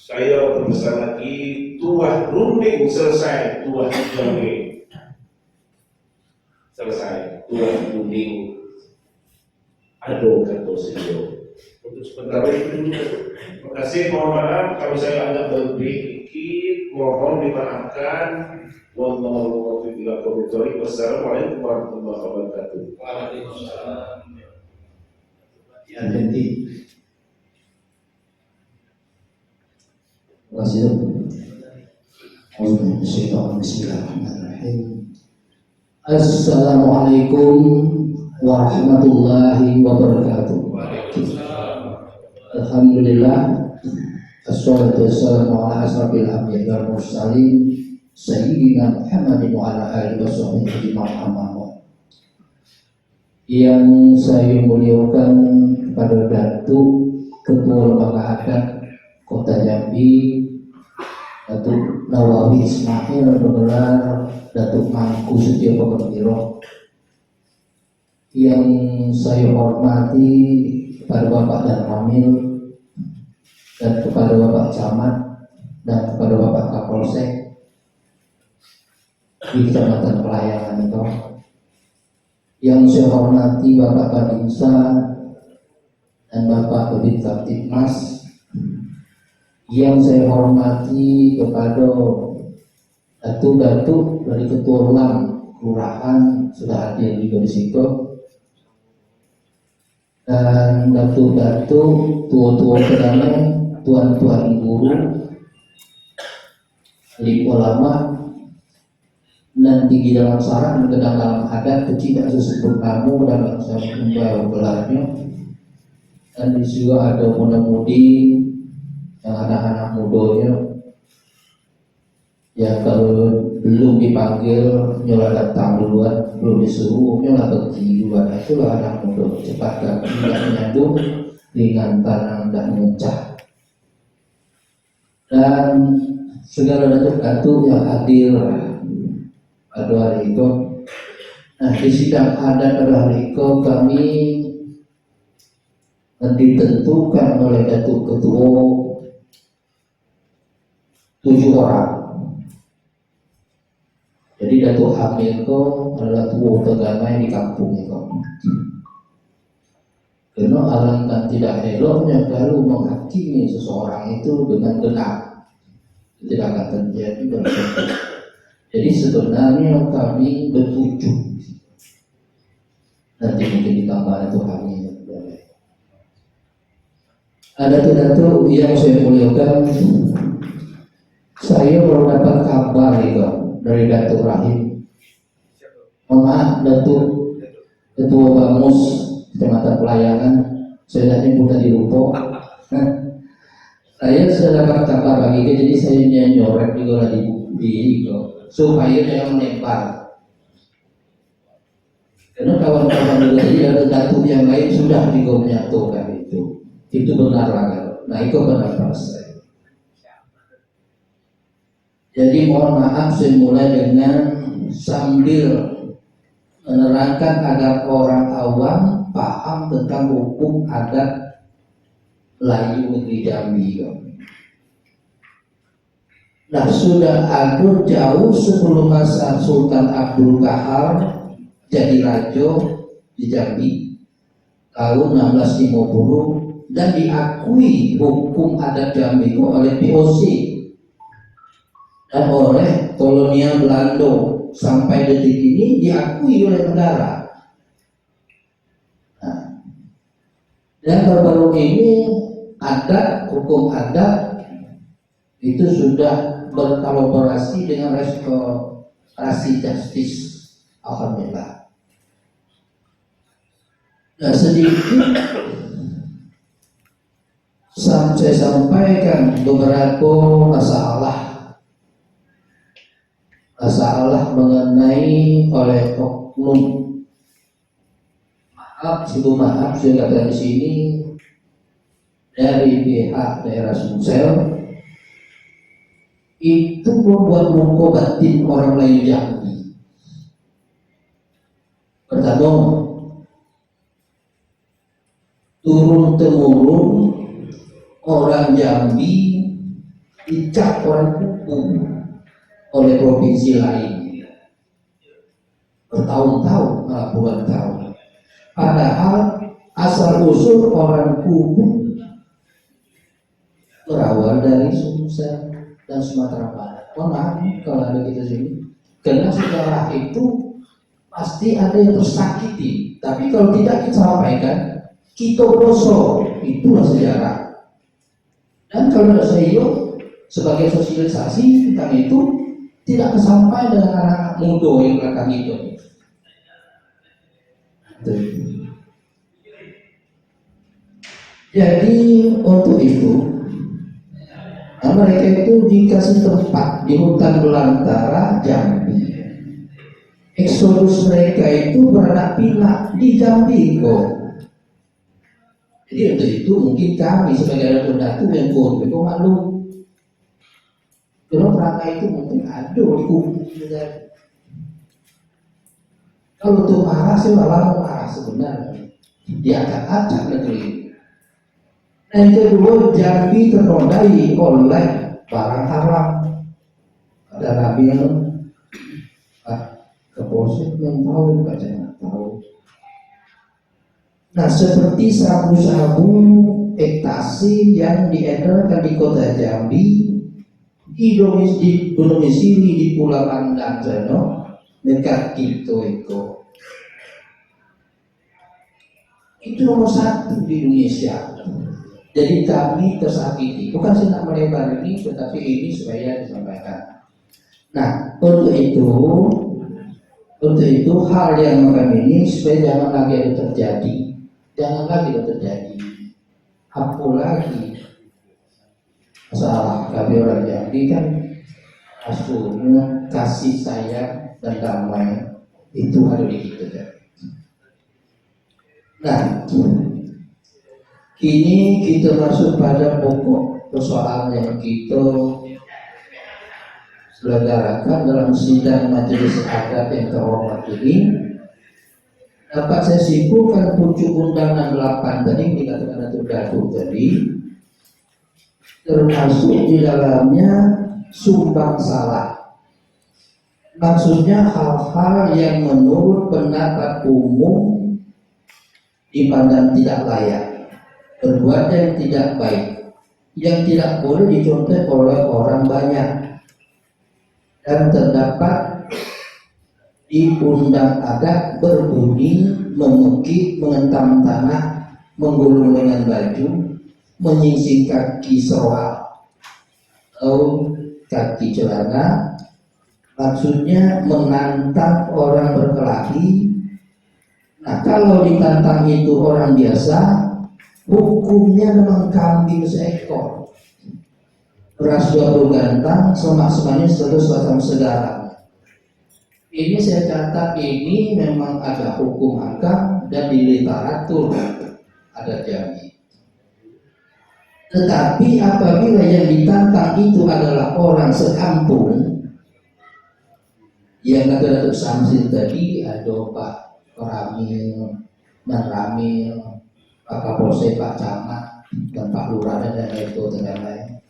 saya berpesan lagi tuah runding selesai tuah jangge selesai tuah runding ado kata sendiri. Untuk sebentar itu dulu. Terima kasih, mohon maaf kalau saya agak berlebih sedikit, mohon dimaafkan. Wallahu a'lam. Wassalamualaikum warahmatullahi wabarakatuh. Waalaikumsalam. Ya, jadi Wasiat Bismillahirrahmanirrahim. Assalamualaikum warahmatullahi wabarakatuh. Alhamdulillah, assalatu wassalamu ala asrafil anbiya'i wal mursalin sayyidina Muhammadin wa ala alihi washabbihi ajma'in. Yang saya muliakan kepada Datuk Ketua Lembaga Adat Kota Jambi, Datuk Nawawi Ismail bergelar Datuk Mangku Setio Pembiro. Yang saya hormati kepada Bapak dan Ramil dan kepada Bapak Camat dan kepada Bapak Kapolsek di Kecamatan Pelayangan itu. Yang saya hormati Bapak Badinsa dan Bapak Kabid Kaptipmas. Yang saya hormati kepada datuk-datuk dari Ketua Ulang Kelurahan sudah hadir di situ, dan datuk-datuk, tua-tua kedamai, tuan-tuan guru, alim ulama, dan tinggi dalam saran dan kedang dalam adat, kecil sesebut kamu dan bangsa membawa gelarnya. Dan di juga ada muda-mudi yang anak-anak mudanya ya, kalau belum dipanggil nyola datang duluan, belum disuruh nyola pergi duluan. Itulah anak muda, cepat kaki dan menyambung dengan tanam dan mencah. Dan segala datuk-datuk yang hadir pada hari itu, Nah, di sidang adat pada hari itu kami ditentukan oleh Datuk Ketua 7 orang. Jadi Datuk Hamil itu adalah tua tegamai di kampung itu. Karena alangkah tidak eloknya kalau menghakimi seseorang itu dengan benar, tidak akan terjadi dan terjadi. Jadi sebenarnya kami bertujuh. Nanti mungkin ditambah itu kami. Ada Datuk yang saya muliakan, saya baru dapat kabar itu dari Datuk Rahim. Maaf, Datuk Ketua Bamus Kecamatan Pelayangan, saya tadi pun tadi lupa. Saya sudah dapat kabar pagi ini, jadi saya nyoret juga di supaya jangan menempel. Karena kawan-kawan juga tadi ada Datuk yang lain sudah menyatukan itu benar lah. Nah itu pendapat saya. Jadi mohon maaf, saya mulai dengan sambil menerangkan agar orang awam paham tentang hukum adat Melayu negeri Jambi. Nah sudah adur jauh sebelum masa Sultan Abdul Qahar jadi raja di Jambi tahun 1650 dan diakui hukum adat Jambi oleh POC dan oleh kolonial Belanda. Sampai detik ini diakui oleh negara. Nah, dan baru-baru ini adat, hukum adat itu sudah berkolaborasi dengan restorasi justice. Alhamdulillah. Nah, sedikit saya sampaikan beberapa masalah mengenai oleh oknum. Maaf saya katakan di sini dari pihak daerah Sumsel itu membuat luka batin orang Melayu Jambi. Pertama, turun temurun orang Jambi dicap orang hukum oleh provinsi lain bertahun-tahun, malah puluhan tahun. Padahal asal usul orang Kubu berawal dari Sumsel dan Sumatera Barat. Maaf kalau ada kita sini, karena sejarah itu pasti ada yang tersakiti. Tapi kalau tidak kita sampaikan, kita dosa, itulah sejarah. Dan kalau saya sebagai sosialisasi tentang itu tidak tersampai dengan anak muda yang belakang itu. Jadi untuk itu mereka itu dikasih tempat di hutan belantara Jambi. Eksodus mereka itu beranak pinak di Jambi kok. Jadi untuk itu mungkin kami sebagai pendatu yang itu malu. Kalau mereka itu mungkin ada di kubu. Kalau untuk marah sih malah marah sebenarnya. Dia akan acak negeri. Nah yang kedua, Jambi ternodai oleh barang haram. Ada Nabi yang keposip yang tahu, baca yang tahu. Nah seperti sabu-sabu, ekstasi yang diedarkan di kota Jambi, didomisili di Pulau Pandan sana, dekat Kito itu nomor 1 di Indonesia. Jadi kami tersakiti. Bukan saya nak melebar ini, tetapi ini supaya disampaikan. Nah untuk itu hal yang macam ini supaya jangan lagi ada terjadi. Jangan lagi terjadi. Apalagi masalah kami orang Jambi kan aslinya kasih sayang dan damai itu ada di kita. Nah, kini kita masuk pada pokok persoalan yang kita selenggarakan dalam sidang majelis adat yang terhormat ini, dapat saya simpulkan pucuk undangan 8 tadi dikatakan Datuk Datuk tadi, termasuk di dalamnya sumbang salah. Maksudnya hal-hal yang menurut pendapat umum dipandang tidak layak, perbuatan yang tidak baik, yang tidak boleh dicontoh oleh orang banyak, dan terdapat di undang adat berbunyi memukik, mengentam tanah, menggulung dengan baju, menyisir kaki serwal atau kaki celana. Maksudnya menantang orang berkelahi. Nah, kalau ditantang itu orang biasa, hukumnya memang kambing seekor, beras 20 gantang, semak-semaknya 100 batang segala. Ini saya catat, ini memang ada hukum agama dan di literatur ada Jambi. Tetapi apabila yang ditantang itu adalah orang sekampung, yang kata Datuk Samsil tadi, ada Pak Ramil, Dan Ramil, Pak Kapolsek, Pak Camat, dan Pak Lurah dan lain-lain,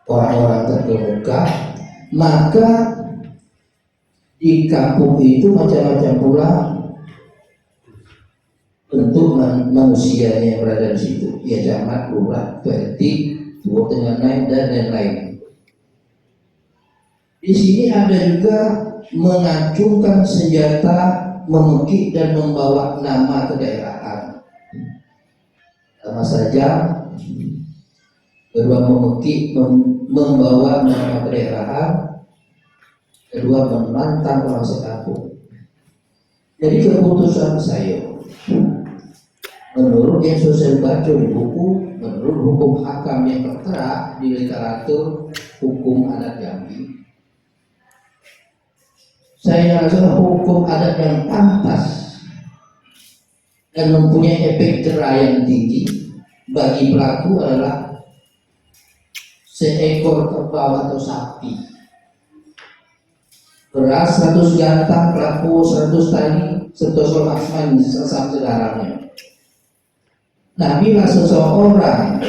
orang-orang terkemuka, maka di kampung itu macam-macam pula bentuk manusianya yang berada di situ. Ya, Camat, Lurah, PRT, Tua Tengah Naik dan lain-lain. Di sini ada juga mengacungkan senjata, memukik dan membawa nama kedaerahan. Sama saja, kedua memukik, membawa nama kedaerahan, kedua menantang orang sekampung. Jadi keputusan saya, menurut yang saya baca di buku, menurut hukum hakam yang tertera di literatur hukum adat Jambi, saya rasa hukum adat yang pantas dan mempunyai efek jera yang tinggi bagi pelaku adalah seekor kerbau atau sapi, beras 100 gantang, pelaku 100 tali, serta semak sesam segarangnya. Nah, bila seseorang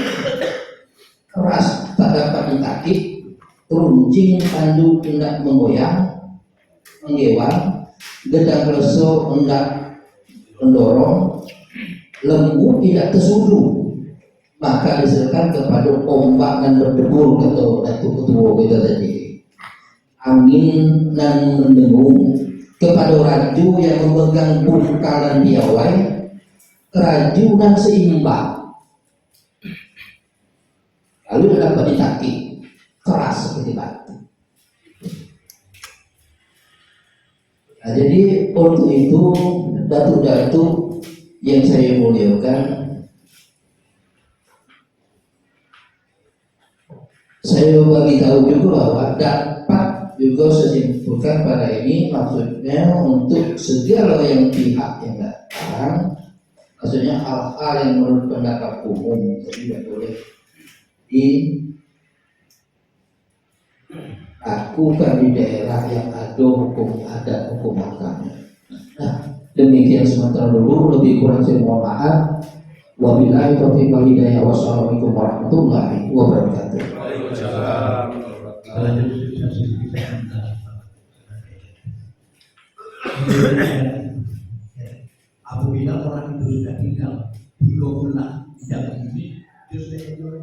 keras tak dapat ditakik, runcing tandu hendak menggoyang, menggewang, gedang leso hendak mendorong, lembu tidak tersudu, maka diserahkan kepada ombak dan berdebur atau Datuk Ketua kita tadi, angin dan mendengung, kepada raju yang memegang bungkalan piawai, raju dan seimbang. Lalu dapat ditakik keras seperti batu. Nah, jadi untuk itu datuk-datuk yang saya muliakan, saya bagi tahu juga bahwa dapat juga saya simpulkan pada ini, maksudnya untuk segala yang pihak yang datang, maksudnya hal-hal yang menurut pendapat umum tidak boleh dilakukan di daerah yang ada hukum adat, hukum agamanya. Nah, demikian sementara dulu, lebih kurang saya mohon maaf. Wabillahi taufiq wal hidayah. Wassalamualaikum warahmatullahi wabarakatuh. Apabila orang itu sudah tinggal 3 bulan tidak ini, justru 6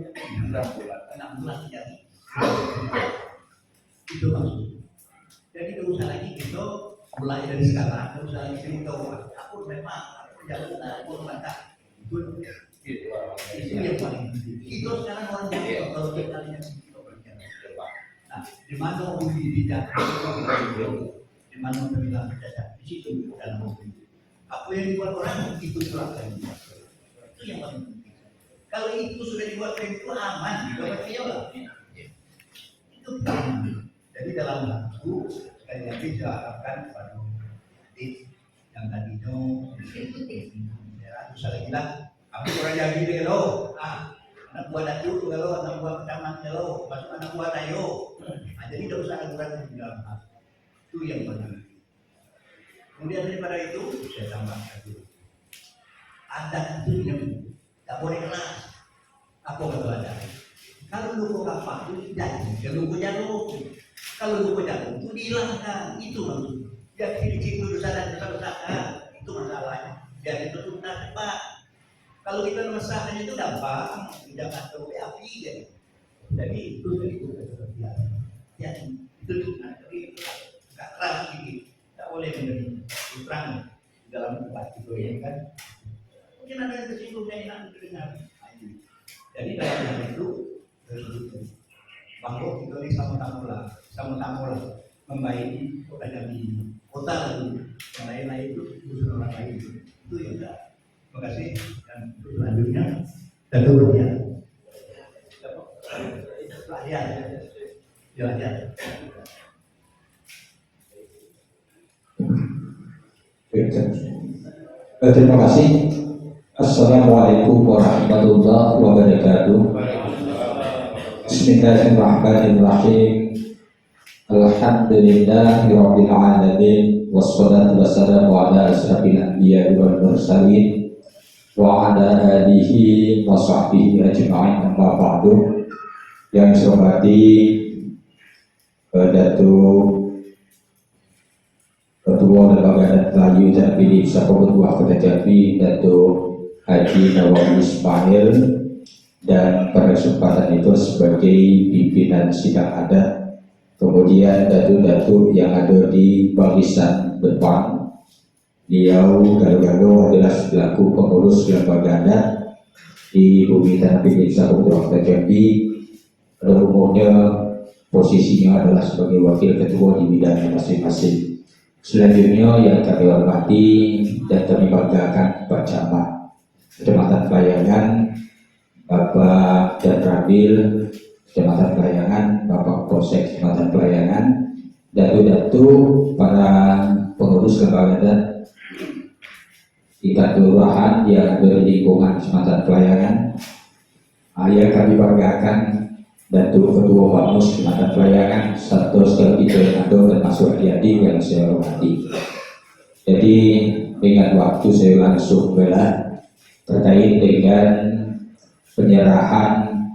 bulan jadi. Itu maksudnya. Jadi tidak usah lagi gitu, mulai dari sekarang tidak usah lagi cerita aku memang aku jalan aku mantap. Itu yang paling penting. Itu sekarang orang yang kalau kita lihat itu. Nah, di mana uji bijak, di mana pemilihan bijak, di situ dalam mobil. Apa yang dibuat orang itu serahkan. Itu yang paling penting. Kalau itu sudah dibuat itu aman, berarti ya lah. Itu aman. Jadi dalam waktu sekali lagi saya harapkan kepada yang tadinya ya, saya bilang, aku orang yang gini lo, anak buah Datuk lo, anak buah Kecamatan lo, masuk anak buah Tayo. Jadi tidak usah aturan di dalam hal itu yang paling. Kemudian daripada itu saya tambahkan dulu. Adat itu tidak boleh keras. Apa kata adat? Kalau lupa kapak itu tidak, lupa jarum. Kalau lupa jarum itu dihilangkan. Itu maksudnya. Biar kiri-kiri dosa dan dosa-dosa. Itu masalahnya. Biar itu tuntas cepat. Kalau kita memasakkan itu gampang, tidak akan api kan. Jadi itu ya itu tapi nggak keras sedikit, tidak boleh menjadi terang dalam debat itu ya kan. Mungkin ada yang tersinggung yang enak untuk dengar. Jadi dalam hal itu bahwa kita ini sama-sama membaiki kota Jambi, kota lalu yang lain-lain itu urusan orang lain itu ya udah. Terima kasih dan selanjutnya dan turunnya ya. Terima kasih. Assalamualaikum warahmatullahi wabarakatuh. Bismillahirrahmanirrahim. Alhamdulillahirabbil alamin wassalatu wassalamu ala asyrafil anbiya'i wal mursalin wa ala alihi wa sahbihi ajma'in amma ba'du. Yang saya hormati Datuk Ketua Lembaga Adat Melayu Jambi Sapa Ketua Kota Jambi Datuk Haji Nawawi Ismail, dan pada kesempatan itu sebagai pimpinan sidang adat, kemudian datuk-datuk yang ada di barisan depan. Beliau Galo-Galo adalah selaku pengurus lembaga adat di Bumi Tanah Pilih Sapa Ketua Kota Jambi. Pada umumnya posisinya adalah sebagai wakil ketua di bidang masing-masing. Selanjutnya yang kami hormati dan kami banggakan Pak Camat Kecamatan Pelayangan, Bapak Dan Rabil Kecamatan Pelayangan, Bapak Polsek Kecamatan Pelayangan, datuk-datuk para pengurus lembaga adat tingkat kelurahan yang ada di lingkungan Kecamatan Pelayangan, yang kami banggakan Datuk Ketua Bamus Kecamatan Pelayangan, satu sekali yang ada termasuk adik-adik yang saya hormati. Jadi dengan waktu saya langsung terkait dengan penyerahan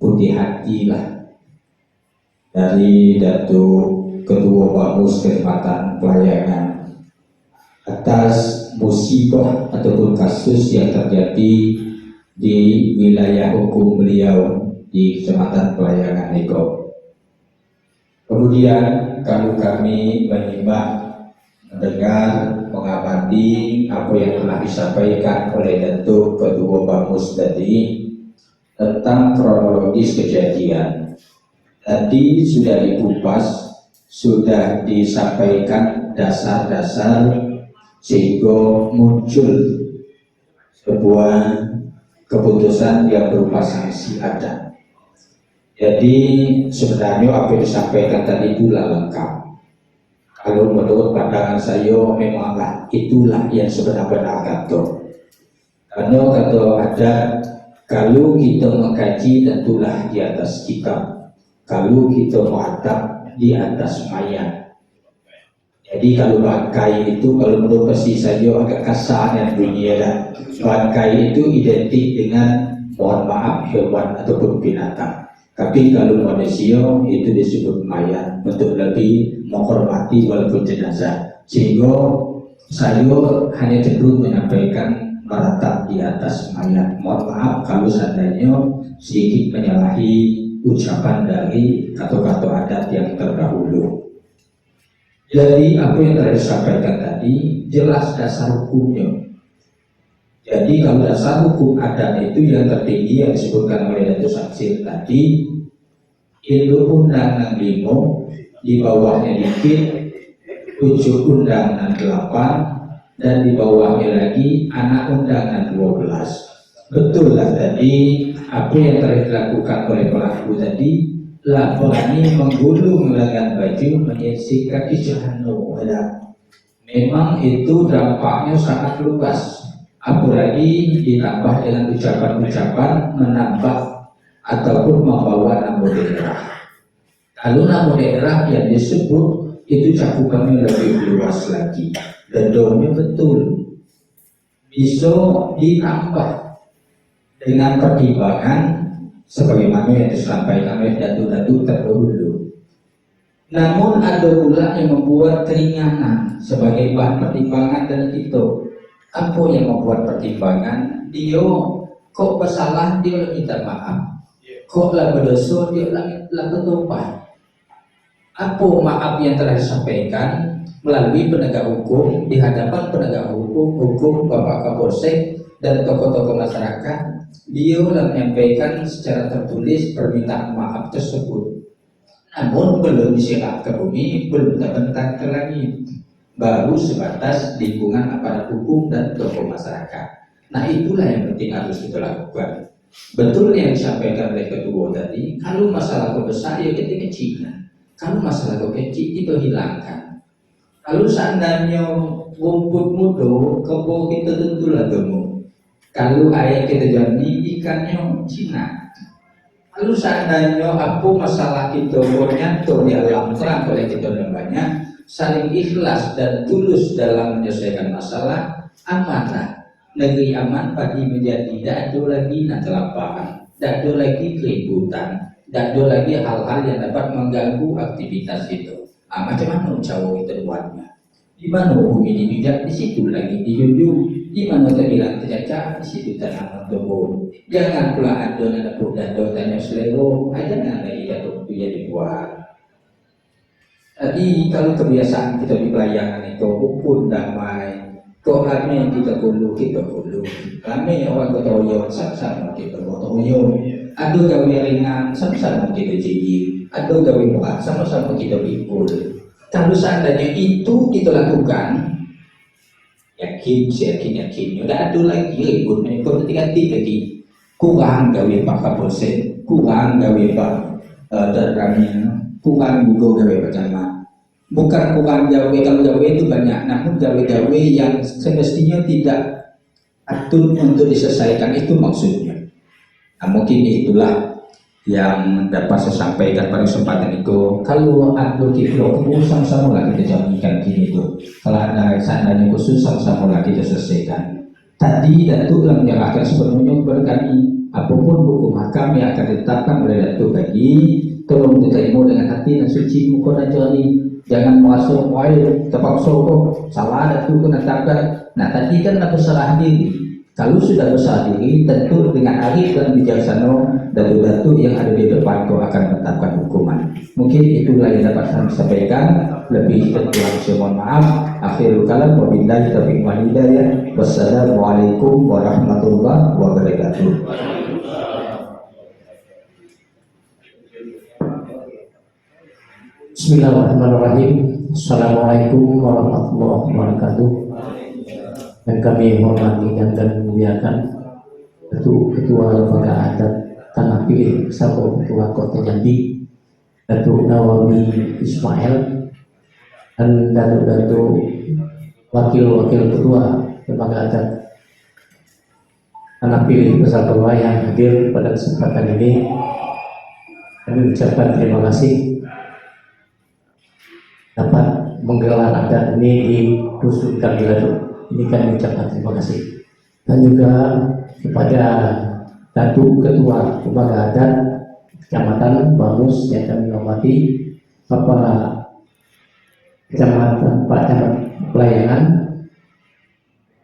putih hati dari Datuk Ketua Bamus Kecamatan Pelayangan atas musibah ataupun kasus yang terjadi di wilayah hukum beliau di Kecamatan Pelayangan Ego. Kemudian kalau kami menyimak, mendengar, mengamati apa yang telah disampaikan oleh Datuk Ketua Bamus tadi tentang kronologis kejadian. Tadi sudah dikupas, sudah disampaikan dasar-dasar sehingga muncul sebuah keputusan yang berupa sanksi adat. Jadi sebenarnya apa yang disampaikan tadi itulah lengkap. Kalau menurut pandangan saya memanglah itulah yang sebenar-benar kata. Karena kata adat, kalau kita mengkaji tentulah di atas kitab, kalau kita mengatap di atas mayat. Jadi kalau bangkai itu, kalau menurut versi saya agak kasar yang bunyi ya. Bangkai itu identik dengan, mohon maaf, hewan ataupun binatang. Tapi kalau manusia itu disebut mayat untuk lebih menghormati walaupun jenazah. Sehingga saya hanya cenderung menyampaikan meratap di atas mayat. Mohon maaf kalau seandainya sedikit menyalahi ucapan dari kata-kata adat yang terdahulu. Jadi apa yang telah disampaikan tadi jelas dasar hukumnya. Jadi kalau dasar hukum adat itu yang tertinggi yang disebutkan oleh Datuk Saksil tadi, itu Undangan 5, di bawahnya dikit Ujuk Undangan 8, dan di bawahnya lagi Anak Undangan 12. Betul lah tadi apa yang telah dilakukan oleh pelaku tadi, berani menggulung lengan baju menyaksikan di jahanam. Memang itu dampaknya sangat luas, apalagi ditambah dengan ucapan-ucapan menambah ataupun membawa nama daerah. Kalau nama daerah yang disebut itu cakupannya lebih luas lagi. Dedornya betul bisa ditambah dengan pertimbangan sebagaimana yang disampaikan oleh datu-datu terdahulu. Namun ada pula yang membuat keringanan sebagai bahan pertimbangan dan itu. Apa yang membuat pertimbangan? Dia kok bersalah dia minta maaf. Kok lah berdosa dia lah bertobat. Apa maaf yang telah disampaikan melalui penegak hukum di hadapan penegak hukum Bapak Kapolsek dan tokoh-tokoh masyarakat, dia telah menyampaikan secara tertulis permintaan maaf tersebut. Namun belum disirat ke bumi, belum terbentang ke langit, baru sebatas lingkungan aparat hukum dan tokoh masyarakat. Nah itulah yang penting harus kita lakukan. Betul yang disampaikan oleh ketua tadi, kalau masalah besar ya kita kecilkan. Kalau masalah kecil itu hilangkan. Kalau seandainya rumput muda, kebo kita tentulah gemuk. Kalau air kita jadi ikannya Cina. Kalau seandainya apa masalah kita nyata di alam terang oleh kita dan banyak, saling ikhlas dan tulus dalam menyelesaikan masalah, amanlah. Negeri aman bagi menjadi tidak ada lagi kelaparan, tidak ada lagi keributan, tidak ada lagi hal-hal yang dapat mengganggu aktivitas itu. Macam mana cara kita buatnya? Di mana bumi dibijak, di situ lagi dijunjung. Di mana terbilang tercacat, di situ tanah bertumbuh. Jangan pula ada nak dado tanya selero, jangan lagi datuk itu yang dibuat. Tadi kalau kebiasaan kita di pelayanan itu rukun damai. Kok kami yang kita hulu. Kami orang ketoyo, sama-sama kita ketoyo. Ada gawe ringan, sama-sama kita jigi. Ada gawe berat, sama-sama kita pikul. Kalau seandainya itu kita lakukan, yakin, tidak ada lagi ribut. Kalau ganti lagi, kurang gawe Pak Kapolsek, kurang gawe Pak Darramina, kurang juga gawe Pak Camat. Bukan gawe, kalau gawe itu banyak, namun gawe-gawe yang semestinya tidak patut untuk diselesaikan, itu maksudnya. Nah, mungkin itulah yang dapat saya sampaikan pada kesempatan itu. Kalau ada kita sama-sama lah kita jadikan gini itu. Kalau ada seandainya khusus sama-sama lah kita selesaikan. Tadi Datuk telah menyerahkan sepenuhnya kepada kami. Apapun hukum hakam yang akan ditetapkan oleh Datuk tadi, tolong diterima dengan hati dan suci muka dan jari. Jangan masuk terpaksa kok salah Datuk kena takkan. Nah tadi kan nak berserah diri. Kalau sudah berserah diri, tentu dengan arif dan bijaksana Datuk-datuk yang ada di depan kau akan menetapkan hukuman. Mungkin itulah yang dapat saya sampaikan. Lebih terkurang saya mohon maaf. Akhirul kalam wabillahi taufiq wal hidayah. Wassalamualaikum warahmatullahi wabarakatuh. Bismillahirrahmanirrahim. Assalamualaikum warahmatullahi wabarakatuh. Dan kami hormati dan memuliakan Ketua Lembaga Adat Tanah Pilih Sabo Ketua Kota Jambi, Datuk Nawawi Ismail, dan Datuk Wakil Ketua Lembaga Adat Tanah Pilih beserta yang hadir pada kesempatan ini. Kami ucapkan terima kasih dapat menggelar adat ini di Dusun Kamilato. Ini kami ucapkan terima kasih. Dan juga kepada Datuk Ketua Lembaga Adat Kecamatan Bangus yang kami hormati, Bapak Kecamatan Pak Camat Pelayanan,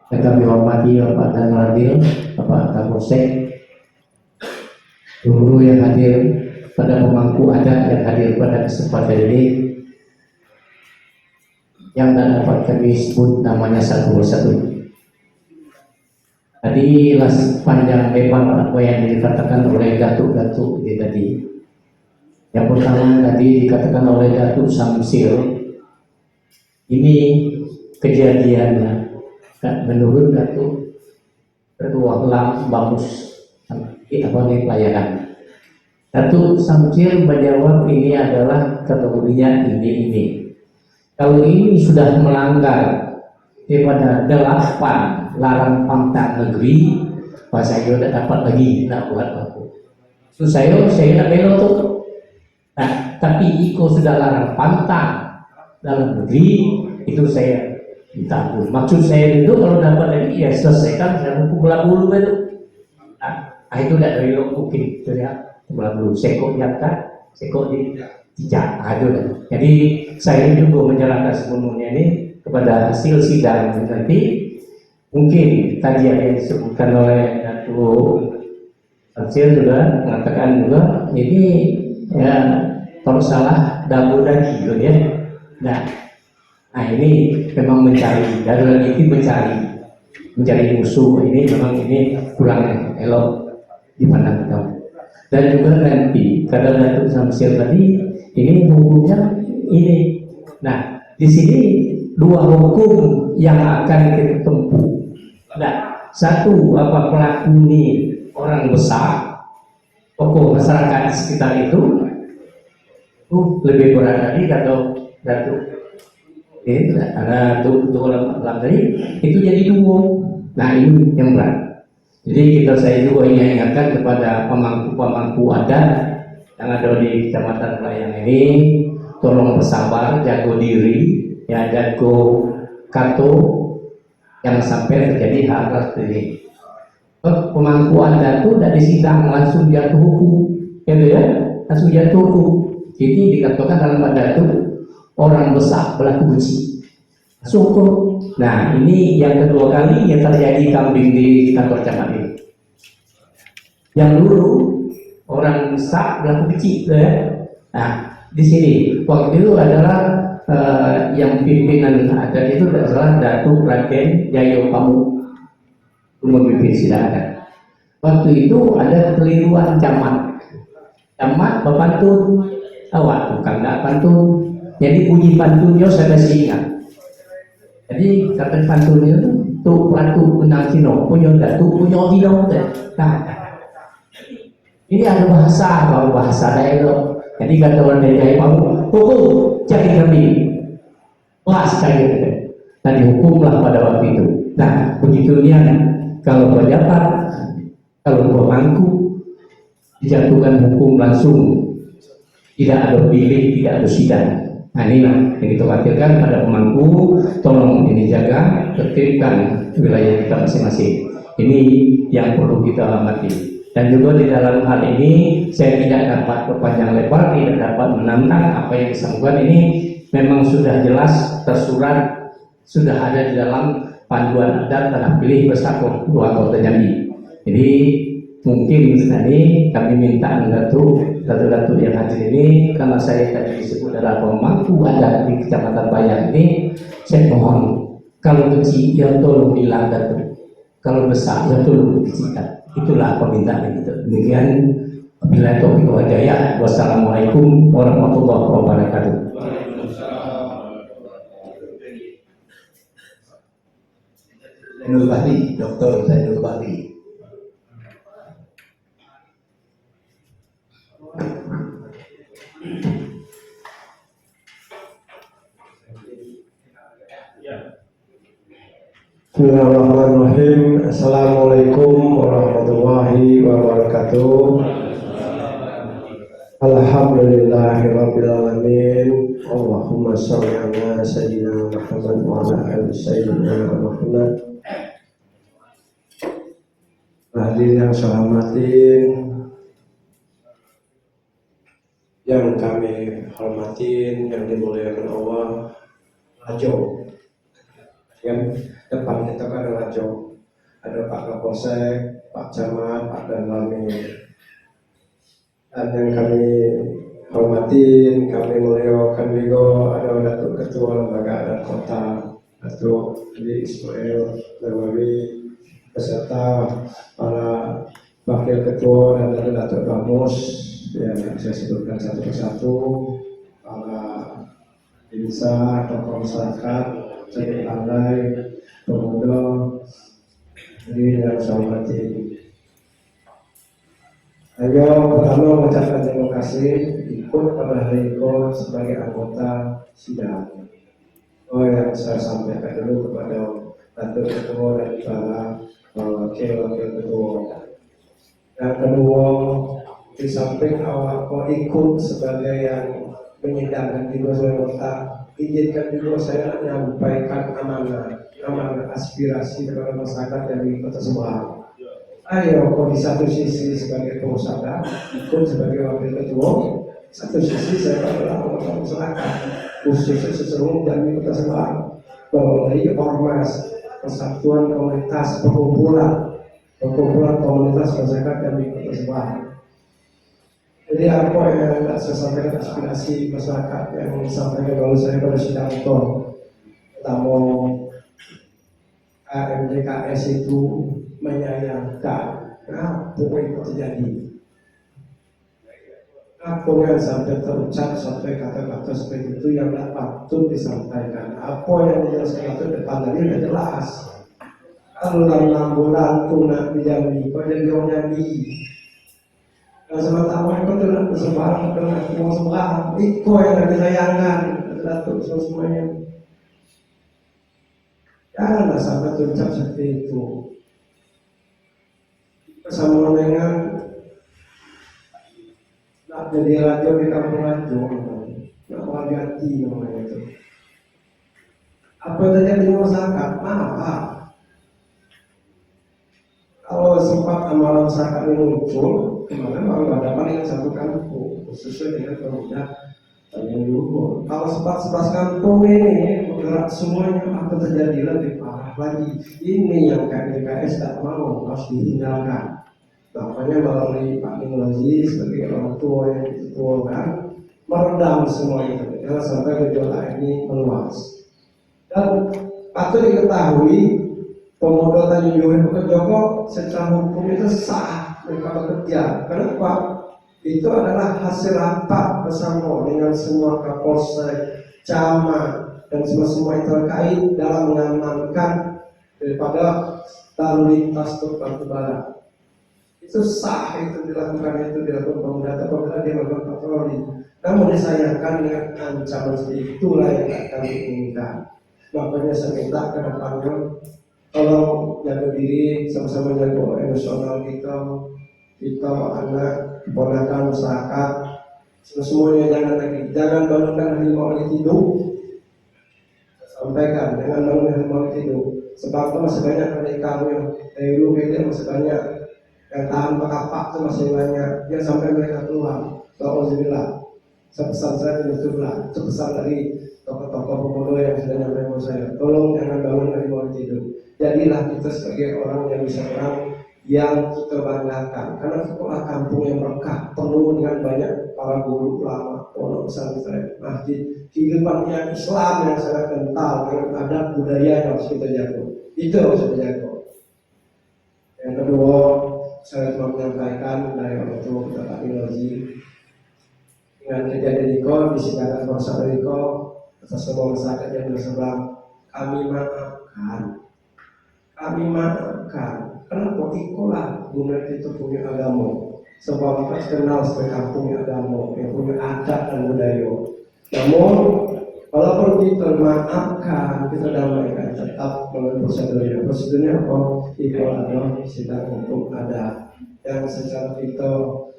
yang kami hormati Bapak Dan Radil, Bapak Kapolsek, guru yang hadir, pada pemangku adat yang hadir pada kesempatan ini, yang tak dapat kami sebut namanya satu persatu. Tadi panjang lebar apa yang dikatakan oleh Datuk tadi. Yang pertama tadi dikatakan oleh Datuk Samsil, ini kejadiannya menurut Datuk Ketua Lam Bamus pelayanan. Datuk Samsil menjawab ini adalah kategorinya ini. Kalau ini sudah melanggar daripada 8 larang pantang negeri, saya tidak dapat lagi nak buat apa. So saya nak bela tu. Nah, tapi iko sudah larang pantang, dalam negeri itu saya minta ampun. Maksud saya itu kalau dapat lagi ya selesaikan saya hukum dulu itu. Nah, itu tidak dari lo mungkin itu ya dulu sekok nyata sekok tidak ada. Jadi saya juga menjalankan sepenuhnya ini kepada hasil sidang nanti. Mungkin tadi yang disebutkan oleh Datuk Hasil juga mengatakan juga ini ya kalau salah dapur lagi gitu ya. Nah ini memang mencari dari itu mencari musuh ini memang ini kurang elok dipandang kita. Dan juga nanti kata Datuk Samsil tadi ini hukumnya ini. Nah di sini dua hukum yang akan kita tempuh. Nah, satu apa pelaku ini orang besar, tokoh masyarakat di sekitar itu lebih berat tadi atau Datuk. Karena untuk tadi itu jadi dua. Nah ini yang berat. Jadi saya juga ingin ingatkan kepada pemangku adat yang ada di Kecamatan Layang ini, tolong bersabar, jago diri, ya jago kato. Yang sampai terjadi hal seperti ini. Pemangku adat itu tidak disidang langsung jatuh hukum, gitu ya, langsung jatuh hukum. Ini dikatakan dalam adat itu orang besar berlaku besi. Syukur. Nah ini yang kedua kali yang terjadi kambing di kantor camat ini. Yang dulu orang besar berlaku kecil, ya. Nah di sini waktu itu adalah yang pimpinan adat itu adalah Datuk Raden Jayo Pamu memimpin sidang adat. Waktu itu ada keliruan camat berpantun, awak tukang tak pantun. Jadi bunyi pantunnya saya masih ingat. Jadi kata pantunnya itu tuh patu menang Cino punya Datuk punya Cino. Nah ini ada bahasa daerah. Jadi kata orang Jayo Pamu, pukul cari kami kelas kayak dan dihukumlah pada waktu itu. Nah begitunya kalau pejabat, kalau pemangku dijatuhkan hukum langsung, tidak ada pilih, tidak ada sidang. Nah inilah yang kita khawatirkan pada pemangku, tolong ini jaga, tertibkan wilayah kita masing-masing. Ini yang perlu kita amati. Dan juga di dalam hal ini saya tidak dapat berpanjang lebar, tidak dapat menantang apa yang disebutkan ini memang sudah jelas tersurat, sudah ada di dalam panduan adat tanah pilih bersatu dua kota Jambi. Jadi mungkin tadi kami minta Datuk yang hadir ini, karena saya tadi disebut adalah pemangku adat di Kecamatan Bayang ini, saya mohon kalau kecil yang tolong bilang Datuk, kalau besar yang tolong dikecilkan. Itulah permintaan kita. Demikian bila taufiq wal hidayah. Wassalamualaikum warahmatullahi wabarakatuh. Zainul Bahri, Dr. Zainul Bahri. Bismillahirrahmanirrahim. Assalamualaikum warahmatullahi wabarakatuh. Alhamdulillahirabbil alamin. Allahumma shalli ala sayyidina Muhammad wa ala ali sayyidina Muhammad. Hadirin yang saya hormatin, yang kami hormatin, yang dimuliakan Allah, Rajo. Yang depan kita kan ada Rajo, ada Pak Kapolsek, Pak Camat, Pak Danlami, dan yang kami hormatin, kami muliakan juga ada Datuk Ketua Lembaga Adat Kota, Datuk Adi Ismail Nawawi, beserta para Wakil Ketua dan ada Datuk Bamus yang saya sebutkan satu persatu, para desa, tokoh masyarakat, jadi pandai, pemuda, ini yang saya hormati. Ayo pertama mengucapkan terima kasih ikut pada hari ini sebagai anggota sidang. Yang saya sampaikan dulu kepada Datuk Ketua dan para wakil ketua. Yang kedua, di samping awak ikut sebagai yang menyidangkan di anggota izinkan juga saya menyampaikan amanah aspirasi kepada masyarakat dari Kota Semarang. Ayo, kok di satu sisi sebagai pengusaha, ikut sebagai wakil ketua, satu sisi saya adalah anggota masyarakat, khususnya seseru dari Kota Semarang, dari ormas, persatuan komunitas, perkumpulan komunitas masyarakat dari Kota Semarang. Jadi apa yang saya sampaikan aspirasi masyarakat yang disampaikan oleh saya pada sidang itu, pertama AMDKS itu menyayangkan apa yang terjadi. Apa yang sampai terucap sampai kata-kata seperti itu yang tidak patut disampaikan. Apa yang dijelaskan itu depan tadi sudah jelas. Kalau dalam 6 bulan tuna dijambi, kau jadi orang jadi. Kalau sama tamu itu tidak bersebarang, tidak semua sembarang. Itu yang disayangkan, Datuk semuanya. Janganlah sampai terucap seperti itu. Bersama dengan nak jadi raja di kampung raja, nak hati namanya itu. Apa yang terjadi di masyarakat? Maaf. Kalau sempat amalan masyarakat ini muncul, kemarin malah berhadapan dengan satu kampung, khususnya dengan pemuda yang diukur. Kalau sempat 11 kampung ini bergerak semuanya, apa terjadi lebih parah lagi. Ini yang KDKS tak mau, harus dihindarkan. Makanya melalui Pak Minglozi sebagai orang tua yang dituakan, meredam semua itu, jangan sampai gejolak ini meluas. Dan patut diketahui, pemuda Tanjung Joko Joko secara hukum itu sah mereka bekerja. Kenapa? Itu adalah hasil rapat bersama dengan semua Kapolsek, camat, dan semua yang terkait dalam mengamankan daripada lalu lintas truk batubara. Itu sah, itu dilakukan pemuda apabila dia melakukan patroli. Namun disayangkan dengan ancaman seperti itulah yang tidak kami inginkan. Makanya saya minta ke depannya tolong jaga diri, sama-sama jaga emosional kita anak, keponakan, masyarakat, semuanya jangan bangunkan harimau lagi tidur. Sampaikan, jangan bangunkan harimau lagi tidur. Sebab itu masih banyak adik kamu yang dari dulu masih banyak yang tahan kapak itu masih banyak. Dia sampai mereka keluar. Alhamdulillah. Sepesan saya itu pesan dari tokoh-tokoh pemuda yang sudah nyampe sama saya. Tolong jangan bangun harimau tidur. Jadilah kita sebagai orang yang bisa terang, yang kita banggakan. Karena sekolah kampung yang berkah, penuh dengan banyak para guru, ulama, pondok pesantren, masjid, kehidupannya Islam yang sangat kental dengan adat budaya yang harus kita jaga. Itu harus kita jaga. Yang kedua, saya cuma menyampaikan dari orang tua kita Pak Minglozi dengan kejadian Niko di Sidang Korsa Niko atas semua masyarakat yang bersebelah, kami maafkan. Kenapa itulah guna itu punya agama, sebab kita kenal sebagai kampung yang agama, yang punya adat dan budaya. Namun walaupun kita maafkan, kita damaikan, tetap melalui prosedurnya apa? Itu adalah sidang hukum adat yang secara kita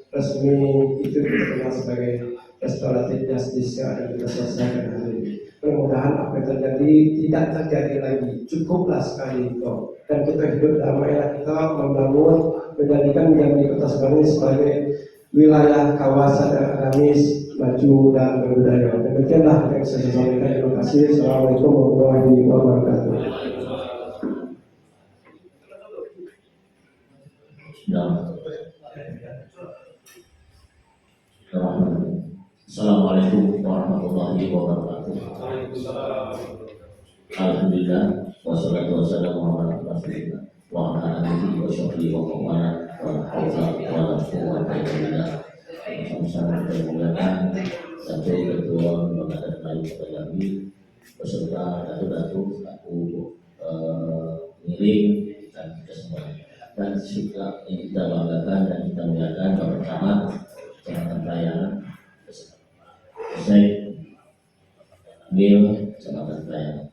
resmi itu kita kenal sebagai restoratif justice yang kita selesaikan hari ini. Mudah-mudahan apa yang terjadi tidak terjadi lagi. Cukuplah sekali itu. Dan kita hidup damailah, kita membangun, menjadikan Jambi Kota Semarang sebagai wilayah kawasan yang agamis, maju dan berbudaya. Demikianlah yang saya sampaikan. Terima kasih. Assalamualaikum warahmatullahi wabarakatuh. Assalamualaikum warahmatullahi wabarakatuh. Alhamdulillah, wassalatu wassalamu ala rasulillah wa ala alihi wa sahbihi wa man wala haula wala quwwata illa billah. Sama-sama kita muliakan sampai ketua lembaga lain Kota Jambi beserta datu-datu aku ngiring dan kita semua, dan sikap yang kita banggakan dan kita muliakan Bapak Camat Kecamatan Prayangan, Saya Mil Kecamatan Prayangan,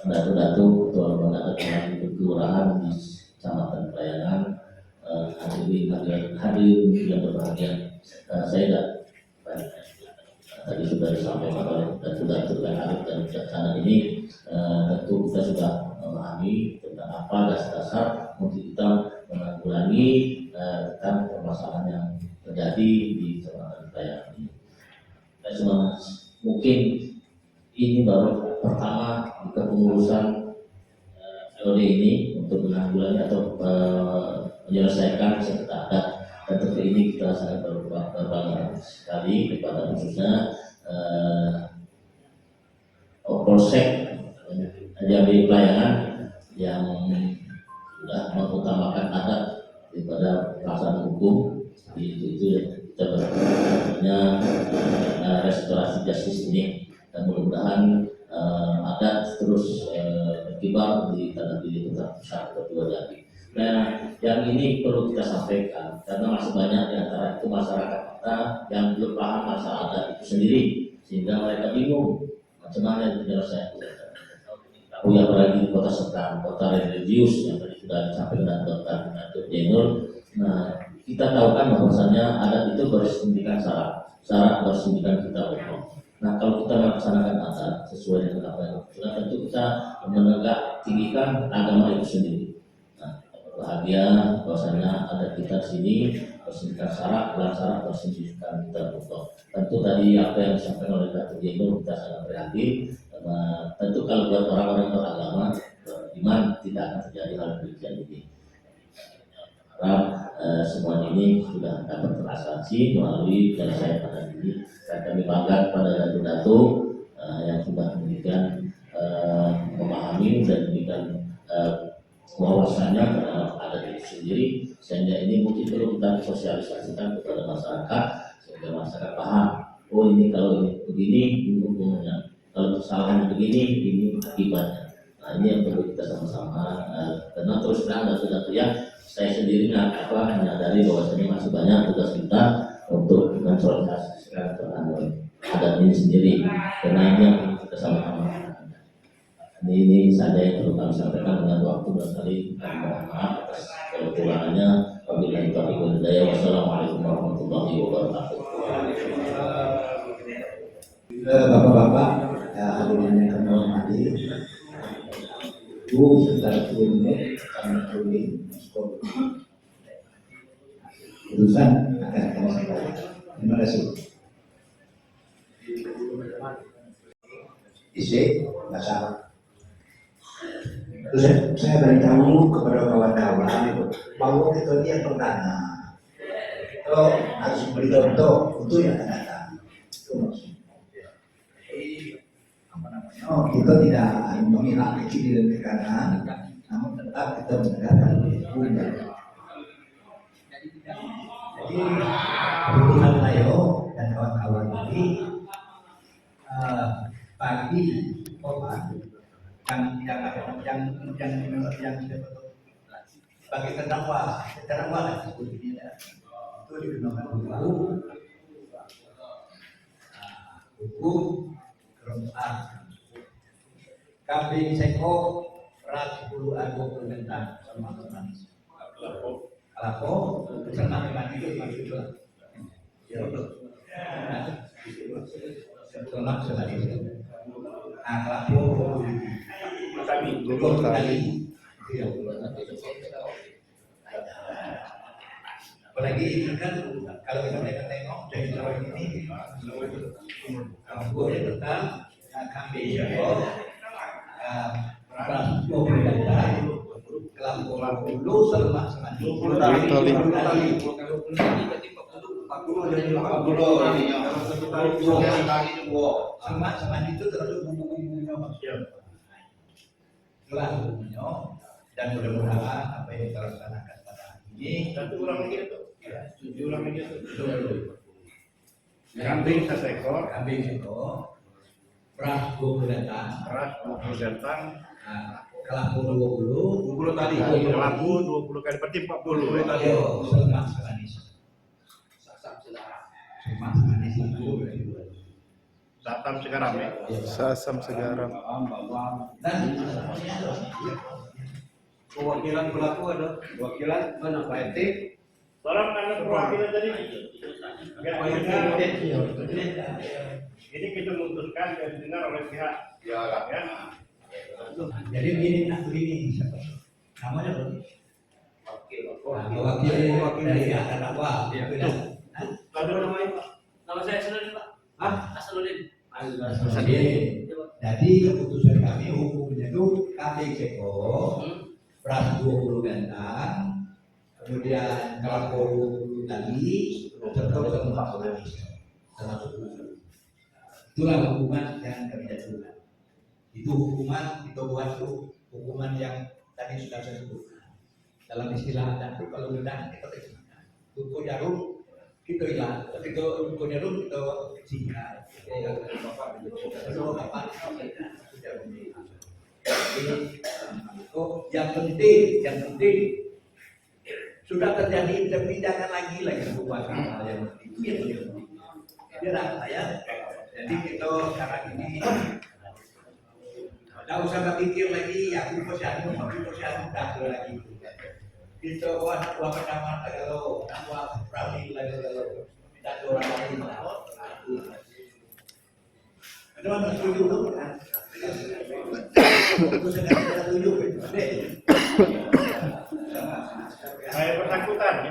datu-datu ketua lembaga kelurahan di Kecamatan Prayangan, hadirin yang berbahagia. Saya tidak tadi sudah disampaikan oleh dan sudah Arif dan bijaksana ini, tentu kita sudah memahami tentang apa dasar-dasar untuk kita menanggulangi tentang permasalahan yang terjadi di Kecamatan Bayan ini. Dan mungkin ini baru pertama di kepengurusan LOD ini untuk menanggulangi atau menyelesaikan sengketa adat, dan tentu ini kita sangat berbangga sekali kepada khususnya Polsek Jambi Pelayanan yang sudah mengutamakan adat daripada pelaksanaan hukum. Itu kita berharapnya restorasi justice ini, dan mudah-mudahan adat terus berkibar di tanah diri Kota Pusat Kedua Jambi. Nah, yang ini perlu kita sampaikan karena masih banyak di antara itu masyarakat kita yang belum paham masalah adat itu sendiri, sehingga mereka bingung macam mana menyelesaikan. Tahu ya, apalagi di kota Serang, kota religius yang tadi sudah disampaikan Dr. Jenur. Nah, kita tahu kan bahwasannya adat itu bersendikan syarat bersendikan kita hukum. Nah, kalau kita melaksanakan adat sesuai dengan apa yang kita tentu kita menegak tinggikan agama itu sendiri. Bahagia bahwasanya ada kita di sini bersendikan syarat dan syarat bersendikan kita hukum. Tentu tadi apa yang disampaikan oleh Dr. Jenur kita sangat prihatin. Tentu kalau buat orang-orang beragama beriman tidak akan terjadi hal demikian ini. Harap semua ini sudah dapat terasasi melalui dan saya pada ini, dan kami bangga pada datu-datu yang sudah demikian memahami dan demikian wawasannya terhadap adat itu sendiri, sehingga ini mungkin perlu kita sosialisasikan kepada masyarakat sehingga masyarakat paham. Oh, ini kalau ini begini ini hukumnya, kalau kesalahan begini ini akibatnya. Nah, ini yang perlu kita sama-sama karena terus terang datu-datu ya, saya sendiri menyadari bahwasanya masih banyak tugas kita untuk mensosialisasikan terhadap adat ini sendiri, karena ini yang kita sama-sama. Ini saja yang perlu kami sampaikan dengan waktu dan kali mohon maaf atas kekurangannya. Wabillahi taufiq wal hidayah. Wassalamualaikum warahmatullahi wabarakatuh. Bapak-bapak, hadirin yang kami hormati, Bu sebentar sebelumnya kami tulis urusan akan kami sampaikan. Terima kasih. Isi masalah. Terus saya beritahu kepada kawan-kawan bahwa kita ini yang pertama itu harus beri contoh untuk yang akan datang. Itu maksudnya. Kita tidak mengira kecil dan tekanan, namun tetap kita menegakkan hukum. Jadi kebetulan Ayo dan kawan-kawan ini pagi yang bagi terdakwa sebetulnya itu digunakan hukum kerumunan kambing seko ras 10 bentang sama manis kelapa bersama itu itu ya betul ternak sekali kelapa kami dulu kali apalagi ini kan kalau kita tengok dari tahun ini boleh tentang kambing ras 20 bentang kelapa dulu selama 20 tali sama itu terlalu bumbu-bumbunya itulah bumbunya, dan mudah-mudahan apa yang kita laksanakan pada hari ini 1 ulang lagi itu ya 7 ulang lagi itu kambing seekor beras 20 bentang kelapa 20 tadi kelapa 20 kali berarti 40 tadi semak manis Satam sekarang ya. Sasam segaram. Dan perwakilan pelaku ada perwakilan mana Pak RT? Barang ada perwakilan tadi. Ini kita memutuskan dan didengar oleh pihak ya. Jadi begini, namanya wakil dari apa? Lalu namanya Pak? Nama saya Hasanuddin Pak. Hasanuddin. Jadi keputusan kami hukumnya itu KPCO pras 20 gantang, kemudian kalau lagi terus tempat menangis termasuk itulah hukuman yang kami jatuhkan. Itu hukuman itu hukuman yang tadi sudah saya sebutkan dalam istilah adat itu. Kalau undang kita terjemahkan hukum jarum kita hilang, tapi itu hukum jarum kita singkat. Yang penting sudah terjadi, tapi jangan lagi berbuat hal yang penting. Ya. Jadi kita sekarang ini tidak usah berpikir lagi ya posyandu tak lagi. Kita anak buah kecamatan kalau buah perawi lagi kalau tidak orang lain. Ada mana setuju kan? Itu sedang tidak setuju. Yang bersangkutan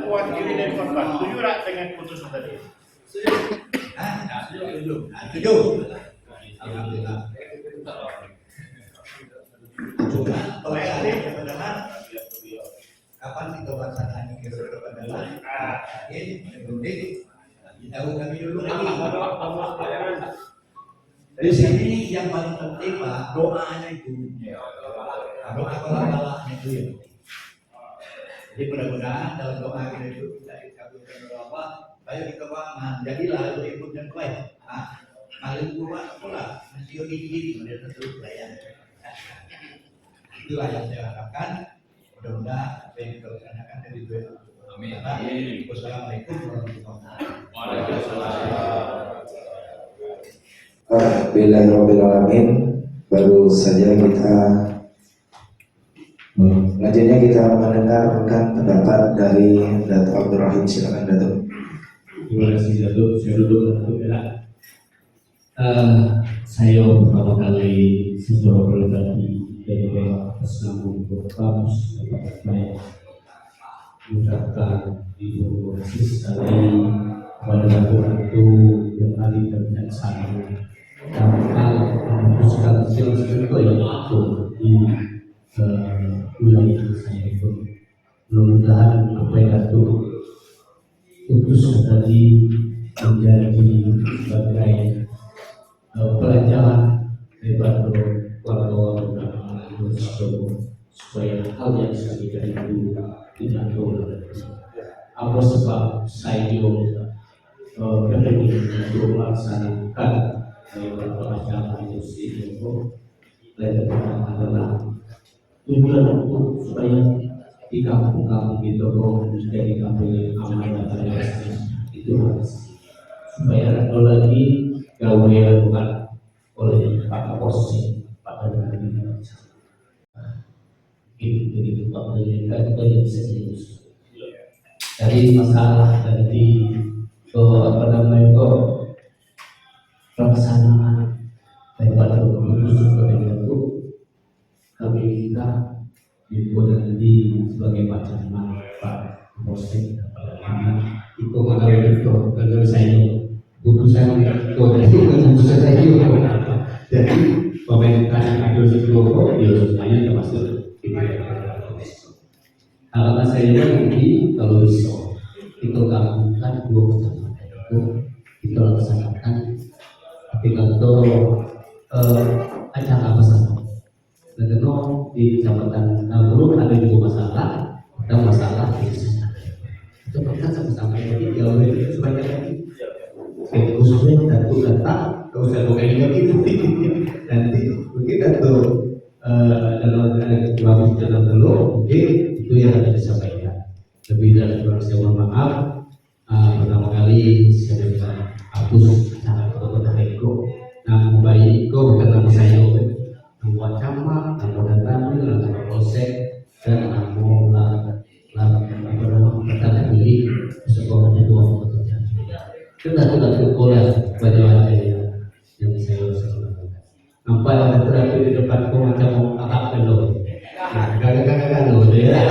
mewakili dari korban. Setuju tak dengan putusan tadi? Setuju. Alhamdulillah. Cuma mudah-mudahan kapan kita laksanakan kebenaran? Ini tahu kami dulu lagi. Dari sini yang paling penting Pak, doanya itu. Doa balaknya itu ya. Jadi mudah-mudahan dalam doa kita itu kita dikabulkan apa? Ayo kita bangun, jadilah ikut dan baik. Paling kuat pula masih diri pada terus layan. Itulah yang saya harapkan. Mudah-mudahan apa yang kita laksanakan dari doa. Amin. Wassalamualaikum warahmatullahi wabarakatuh. Bismillahirrahmanirrahim. Baru saja kita selanjutnya kita mendengarkan pendapat dari Datuk Abdul Rahim. Silakan Datuk. Terima kasih Datuk. Saya duduk Datuk ya. Saya pertama kali secara pribadi dari atas nama kampus dapat saya mengucapkan terima kasih sekali kepada Datuk itu yang tadi berbicara dalam memutuskan sesuatu yang aku di wilayah saya itu. Mudah-mudahan apa yang Datuk putus tadi menjadi sebagai pelajaran daripada warga-warga supaya hal yang sedikit itu tidak terulang. Apa sebab saya juga berpikir untuk melaksanakan pelajaran itu sendiri adalah tujuan untuk supaya di kampung-kampung itu menjadi kampung yang aman dan damai. Itu supaya ada lagi gawe yang bukan oleh Pak Kapolsek, Pak Kadin. Ini Pak Kadin kita bisa dari masalah dari pelaksanaan daripada keputusan itu kami kita nanti sebagai macam Pak Kapolsek itu mengalami itu kalau saya putusan keputusan saya itu jadi pemerintah yang ada di Global ya semuanya termasuk harapan saya nanti kalau bisa kita gabungkan dua kecamatan itu kita laksanakan tapi kalau acara bersama dan di kecamatan Naluru ada juga masalah dan masalah di sana itu kita sama-sama jadi jauh dari sebanyak ini khususnya Datuk data kalau saya bukan itu nanti mungkin Datuk dalam dalam dulu mungkin itu yang harus disampaikan lebih dari saya mohon maaf pertama kali saya sudah hapus acara foto Eko nama baik Eko bukan nama saya nama camat nama datang nama polsek dan nama pertama milik sekolahnya dua foto kita sudah kuliah baju loh dia.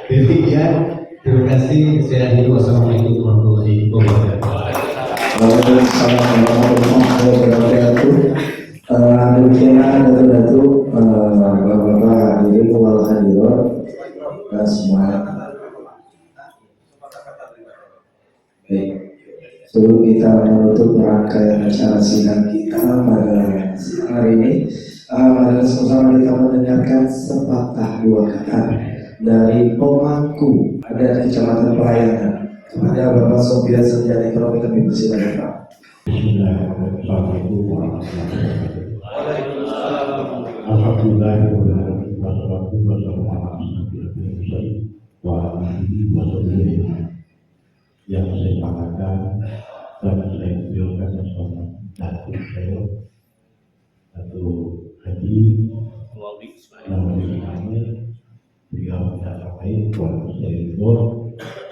Demikian, terima kasih. Saya akhiri. Wassalamualaikum warahmatullahi wabarakatuh. Waalaikumsalam warahmatullahi wabarakatuh. Demikian datu-datu bapak-bapak hadirin wal hadirat dan semua. Baik, sebelum kita menutup rangkaian acara sidang kita pada siang hari ini, mari sama-sama kita mendengarkan sepatah dua kata dari pemangku dari Kecamatan Pelayanan kepada Bapak Sofian Sarjana Ekonomi. Kami persilakan Pak. Assalamualaikum warahmatullahi wabarakatuh. Alhamdulillah yang saya banggakan dan saya berikan bersama Datuk saya Datuk Haji Nawawi Ismail, beliau tidak lain keluarga saya itu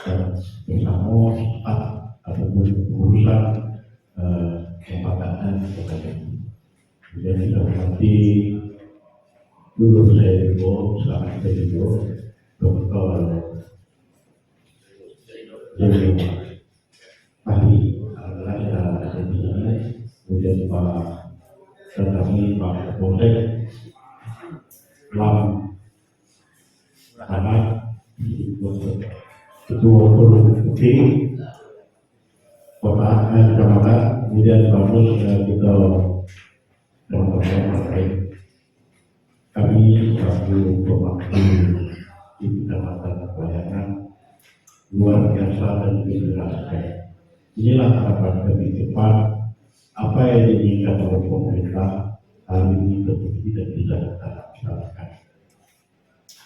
dan bersama staf ataupun urusan pembakaran kepada jadi seperti dulu saya itu saat itu Dr. Jadi pagi adalah saya di sini kemudian Pak kami Pak Kapolsek Lam anak ketua Purwokerto kota kecamatan kemudian bagus kita teman-teman terkait kami selaku pemangku di kecamatan Pelayanan luar biasa dan menjelaskan. Inilah harapan kami ke depan. Apa yang diinginkan oleh pemerintah hari ini tentu tidak bisa kita laksanakan.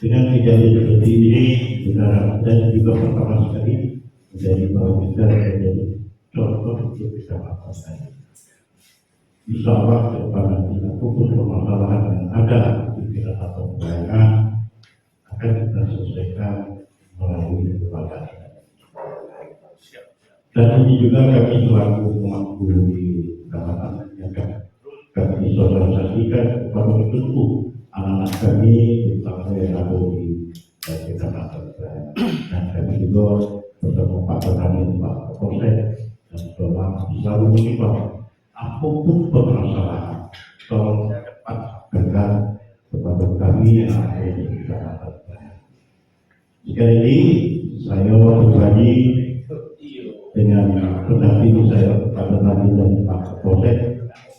Dengan kejadian seperti ini, saudara dan juga pertama sekali menjadi bahwa kita menjadi contoh untuk bisa melakukan. Insya Allah ke depan nanti apapun permasalahan yang ada di pikiran atau pelayanan akan kita selesaikan melalui lembaga. Dan ini juga kami selaku pemangku di kecamatan yang kami sosialisasikan kepada tentu anak-anak kami terutama yang ada di kecamatan dan kami juga bersama Pak Petani, Pak Kapolsek dan selalu mengimbau apapun permasalahan tolong cepat sampaikan kepada kami yang ada di kecamatan. Sekali lagi saya berbagi dengan pendamping saya Pak Petani dan Pak Kapolsek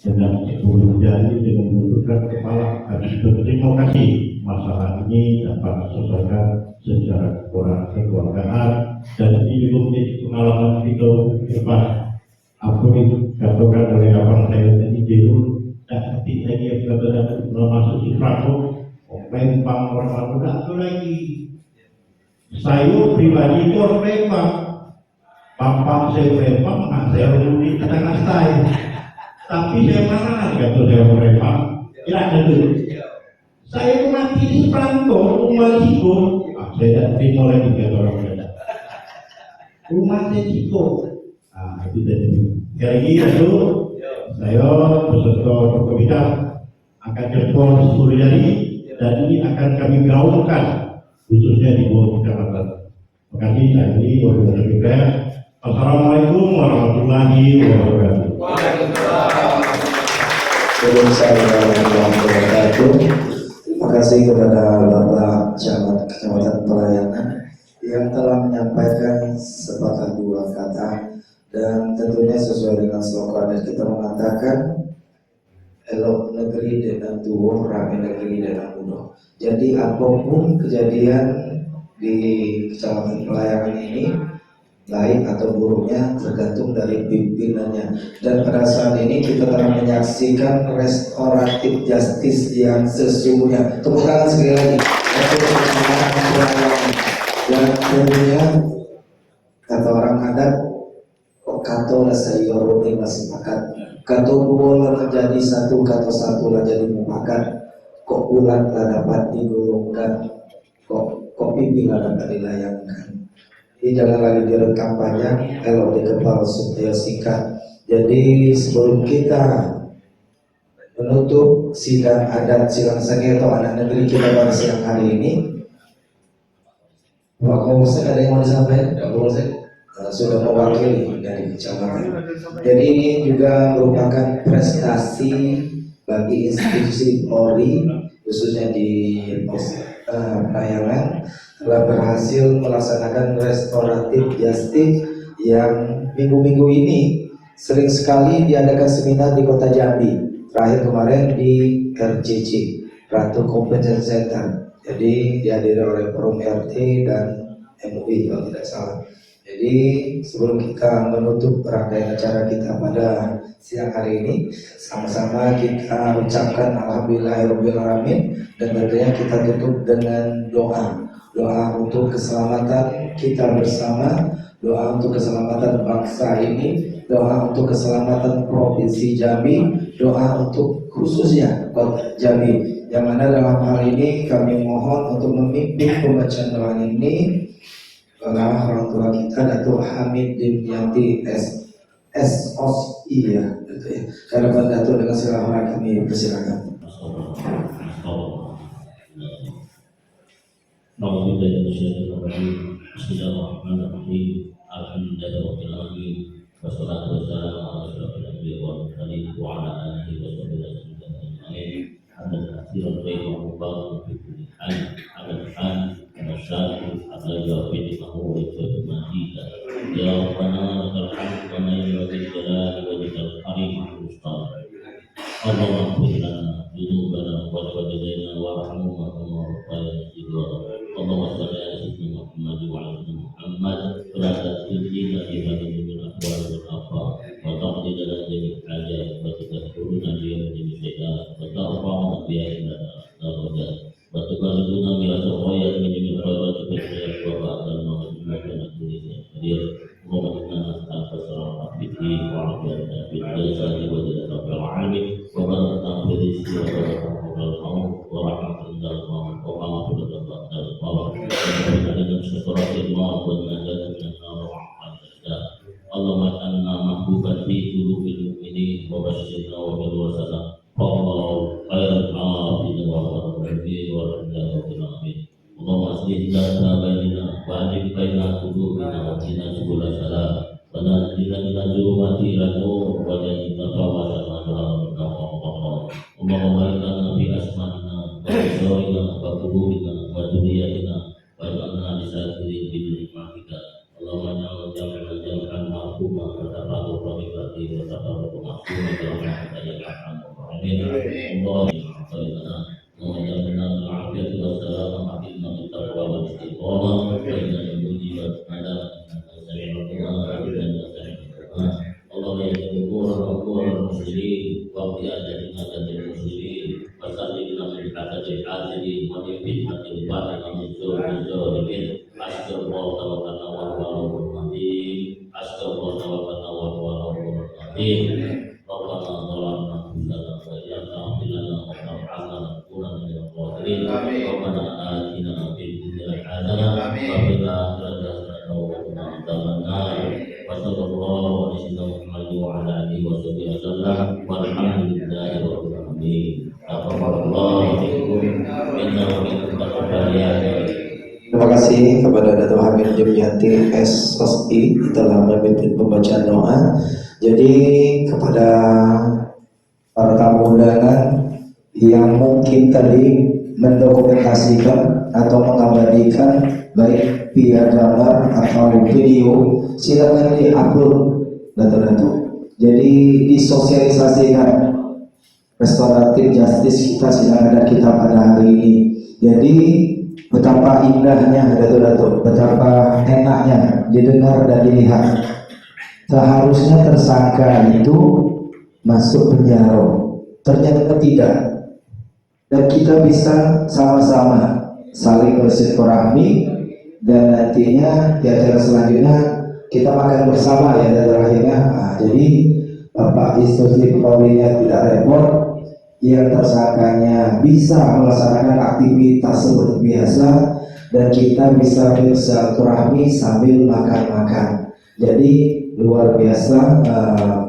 dengan 10 jari dengan menundukkan kepala kami berterima kasih masalah ini dapat diselesaikan secara kekeluargaan dan ini juga menjadi pengalaman kita ke depan. Apa dikatakan oleh abang saya tadi jauh tak ketik lagi yang kata masuk infrastruktur Lembang orang muda itu lagi. Saya pribadi itu orang Lembang. Bapak saya Lembang, saya di tengah saya. Tapi saya mana kata saya Lembang? Tidak ada. Saya mati di perantau rumah Ciko. Saya tidak terima lagi kata orang muda. Rumah saya Ciko. Itu tadi. Sekali lagi itu saya beserta Tokoh Bidang akan telepon 10 jari dan ini akan kami gaungkan khususnya di bawah kecamatan. Terima kasih. Ini wabillahi. Assalamualaikum warahmatullahi wabarakatuh. Terima kasih kepada Bapak Camat Kecamatan Pelayanan yang telah menyampaikan sepatah dua kata dan tentunya sesuai dengan slogan kita mengatakan elok negeri dengan tuwo, rame negeri dengan mudo. Jadi apapun kejadian di Kecamatan Pelayanan ini baik atau buruknya tergantung dari pimpinannya. Dan pada saat ini kita telah menyaksikan restoratif justice yang sesungguhnya. Tepuk tangan sekali lagi. Dan tentunya kata orang adat, kok kato lah sayur ini masih makan. Kato bola terjadi satu, kato satu lah jadi memakan. Kok bulan lah dapat digulungkan, kok pipi lah dapat dilayangkan. Ini jangan lagi direkam banyak, kalau dikepal supaya singkat. Jadi sebelum kita menutup sidang adat Silang Sengketo anak negeri kita pada siang hari ini, Pak Kapolsek ada yang mau disampaikan? Pak Kapolsek sudah mewakili dari kecamatan. Jadi ini juga merupakan prestasi bagi institusi Polri khususnya di Parayangan telah berhasil melaksanakan restoratif justice yang minggu-minggu ini sering sekali diadakan seminar di Kota Jambi. Terakhir kemarin di RCC Ratu Competence Center. Jadi dihadiri oleh Forum RT dan MUI kalau tidak salah. Jadi sebelum kita menutup rangkaian acara kita pada siang hari ini, sama-sama kita ucapkan alhamdulillahirobbilalamin dan tentunya kita tutup dengan doa untuk keselamatan kita bersama, doa untuk keselamatan bangsa ini, doa untuk keselamatan provinsi Jambi, doa untuk khususnya Kota Jambi. Yang mana dalam hal ini kami mohon untuk memimpin pembacaan doa ini adalah orang tua kita Datuk Hamid Dimyati SOSI ya, gitu ya. Karena Pak Datuk dengan segala hormat kami persilakan. Bismillahirrahmanirrahim. Alhamdulillahirabbil alamin. Wassalatu wassalamu ala asyrofil anbiya'i wal mursalin wa ala alihi wa sahbihi ajma'in. Hamdan katsiran thayyiban mubarakan fi kulli hal. Hamdan Masyaallah, Allah jawabin mahu itu majida. Ya Rabbana lakal hamd wa ma yanbaghi jalali wajhikal karim al-mustaq. Allahumma ighfir lana dhunubana wa taqabbal warhamna kama rabbayana saghira. Allahumma shalli ala sayyidina Muhammad wa ala ali Muhammad wa la tujina bi hadhihi min ahwal wal afaq wa taqdi lana jami'al hajat wa tadhkuruna bi jami'il shay'at wa ta'fa'una bi ayna darajat. Batukanuna bila sokoya menjadi khairat berkhairat wa ba'dal maut dan dunia hadir Muhammadna al-fasara fihi wa ala bil jasadi wa rabbil alamin wa barakatuh rizqi wa barakatuh al-maut wa rahmatullahi wa barakatuh al-maut dengan syukuratil maut wa najat min an-nar wa al-jannah. Allahumma anna mahbuban fi qulubil mu'minin wa basyirna wa bil wasalam. Allah khairal hafidh wa rahmatullahi wa barakatuh. Allahumma aslih lana bainana wa alif baina qulubina wa qina subul salam wa nahdina ila zulumati ila nur wa jannina wa salama. Allahumma inna bi asma'ina wa bizarina wa qulubina wa dunyana wa inna lisakirin bi nikmatika. Allahumma ja'alna jam'an ma'quma wa taqabbal rahmati wa taqabbal ma'quma bi rahmatika ya arhamar rahimin. Allah ta'ala mengajarkan al-afiyat wa salam akhirna bitaqwa wa istiqamah wa inna mujibat ala sami'ul du'a dan sami'ul Allah ya jumhur muslimin wa qiyadatina lil muslimin wa sallimna min hadhihi al-hadhihi wa min fitnatil batil min syururi dzalimin. Astagfirullah wa tawakkalna wa rahim. Astagfirullah wa tawakkalna wa rahim. Rabbana zalamna anfusana wa illam taghfir lana wa tarhamna lanakunanna minal khasirin. Rabbana atina fid dunya hasanah wa fil akhirati hasanah wa qina adzabannar. Wa sallallahu ala sayyidina Muhammad wa ala alihi wa sahbihi wasallam walhamdulillahi rabbil alamin. Taqabbalallahu minkum innahu minal muttaqin. Terima kasih kepada Datuk Hamid Dimyati SOSI telah memimpin pembacaan doa. Jadi kepada para tamu undangan yang mungkin tadi mendokumentasikan atau mengabadikan baik via gambar atau video, silakan di-upload Datuk-Datuk. Jadi disosialisasikan restoratif justice kita sedang ada kita pada hari ini. Jadi betapa indahnya Datuk-Datuk, betapa enaknya didengar dan dilihat. Seharusnya tersangka itu masuk penjara, ternyata tidak. Dan kita bisa sama-sama saling bersilaturahmi dan nantinya di acara selanjutnya kita makan bersama ya terakhirnya. Jadi Bapak Institusi Polri-nya tidak repot, yang tersangkanya bisa melaksanakan aktivitas seperti biasa dan kita bisa bersilaturahmi sambil makan-makan. Jadi luar biasa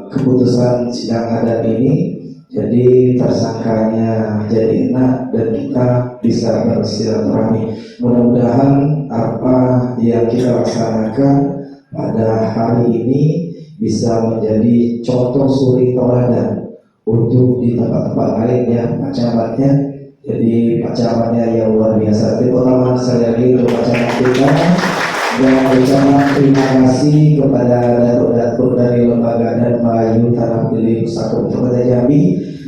keputusan sidang adat ini. Jadi tersangkanya jadi enak dan kita bisa bersilaturahmi. Mudah-mudahan apa yang kita laksanakan pada hari ini bisa menjadi contoh suri teladan untuk di tempat-tempat lain ya Pak Camatnya. Jadi Pak Camatnya yang luar biasa. Tepuk tangan sekali lagi untuk Pak Camat kita, dan ucapan terima kasih kepada datuk-datuk dari Lembaga Adat Melayu Tanah Pilih Pusaka Kota Jambi.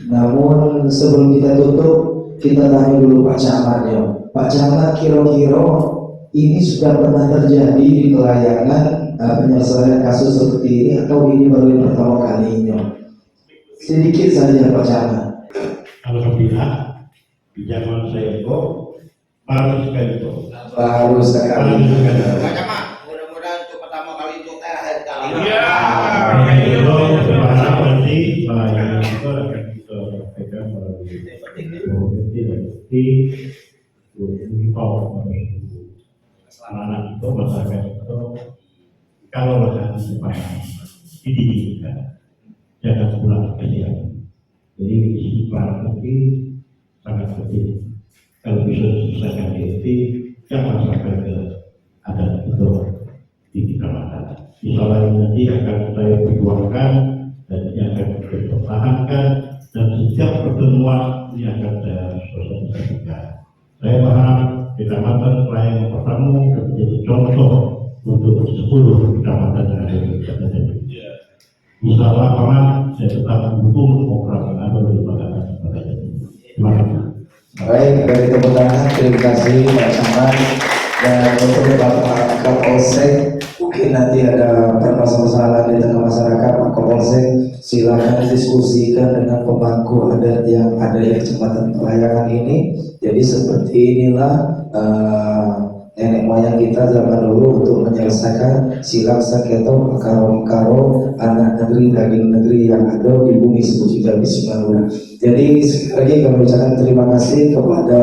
Namun sebelum kita tutup, kita tanya dulu Pak Camatnya. Pak Camat, kira-kira ini sudah pernah terjadi di Pelayangan penyelesaian kasus seperti ini atau ini baru yang pertama kalinya? Sedikit saja Pak Camat. Alhamdulillah, di zaman saya itu baru sekali itu. Baru sekali. Pak Camat, mudah-mudahan itu pertama kali itu terakhir kali. Iya. Kalau sebenarnya nanti pelayanan itu akan kita sampaikan melalui mengimbau anak itu masyarakat itu kalau lahan supaya dididikan jangan pulang kerja. Jadi istighfar nanti sangat penting. Kalau bisa selesaikan itu, jangan sampai ke adat itu di kecamatan. Insya Allah ini nanti akan saya perjuangkan dan ini akan saya pertahankan, dan setiap pertemuan ini akan saya sosialisasikan. Saya berharap kecamatan Pelayangan pertama menjadi contoh untuk 10 kecamatan yang ada di Kota Jambi. Insya Allah saya tetap mendukung program yang ada di Kota Jambi. Terima kasih. Baik, dari tepuk tangan, terima kasih Pak Camat. Dan untuk Bapak Kapolsek, mungkin nanti ada permasalahan di tengah masyarakat, Pak Kapolsek silakan diskusikan dengan pemangku adat yang ada di Kecamatan Pelayangan ini. Jadi seperti inilah nenek moyang kita zaman dulu untuk menyelesaikan silang sengketa karo anak negeri daging negeri yang ada di bumi sejuta bismillah. Jadi sekali lagi kami ucapkan terima kasih kepada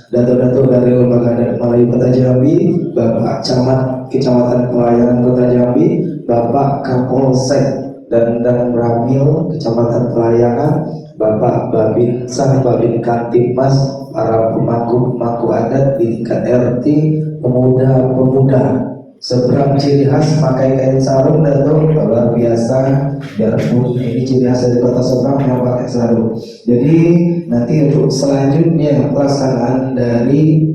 datuk-datuk dari Lembaga Adat Melayu Kota Jambi, Bapak Camat Kecamatan Pelayangan Kota Jambi, Bapak Kapolsek dan Ramil Kecamatan Pelayangan, Bapak Babinsa, Babin Kantipmas, para pemangku adat di tingkat RT, pemuda-pemuda. Seberang ciri khas pakai kain sarung datuk luar biasa, biarpun ini ciri khas dari Kota Seberang yang pakai sarung. Jadi nanti untuk selanjutnya pelaksanaan dari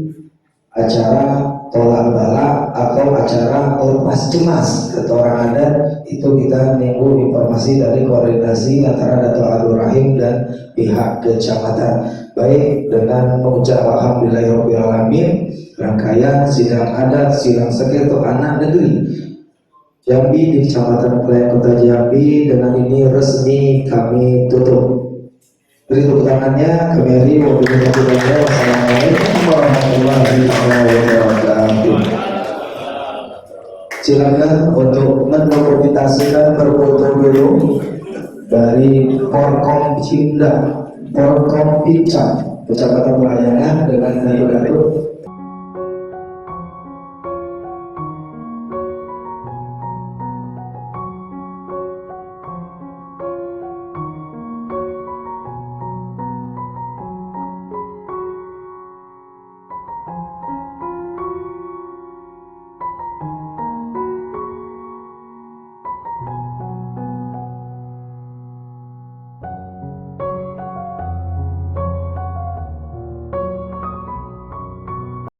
acara tolak balak atau acara lepas cemas kata orang adat itu kita nunggu informasi dari koordinasi antara Datuk Abdul Rahim dan pihak kecamatan. Baik, dengan mengucap alhamdulillahirobbilalamin, rangkaian sidang adat silang sengketa anak negeri Jambi di Kecamatan Pelayangan Kota Jambi dengan ini resmi kami tutup. Beri tepuk tangannya kembali. Wassalamualaikum warahmatullahi wabarakatuh. Silakan untuk mendokumentasikan berfoto dulu dari Porkom Cinda, Porkom Pincang, Kecamatan Pelayangan dengan datuk-datuk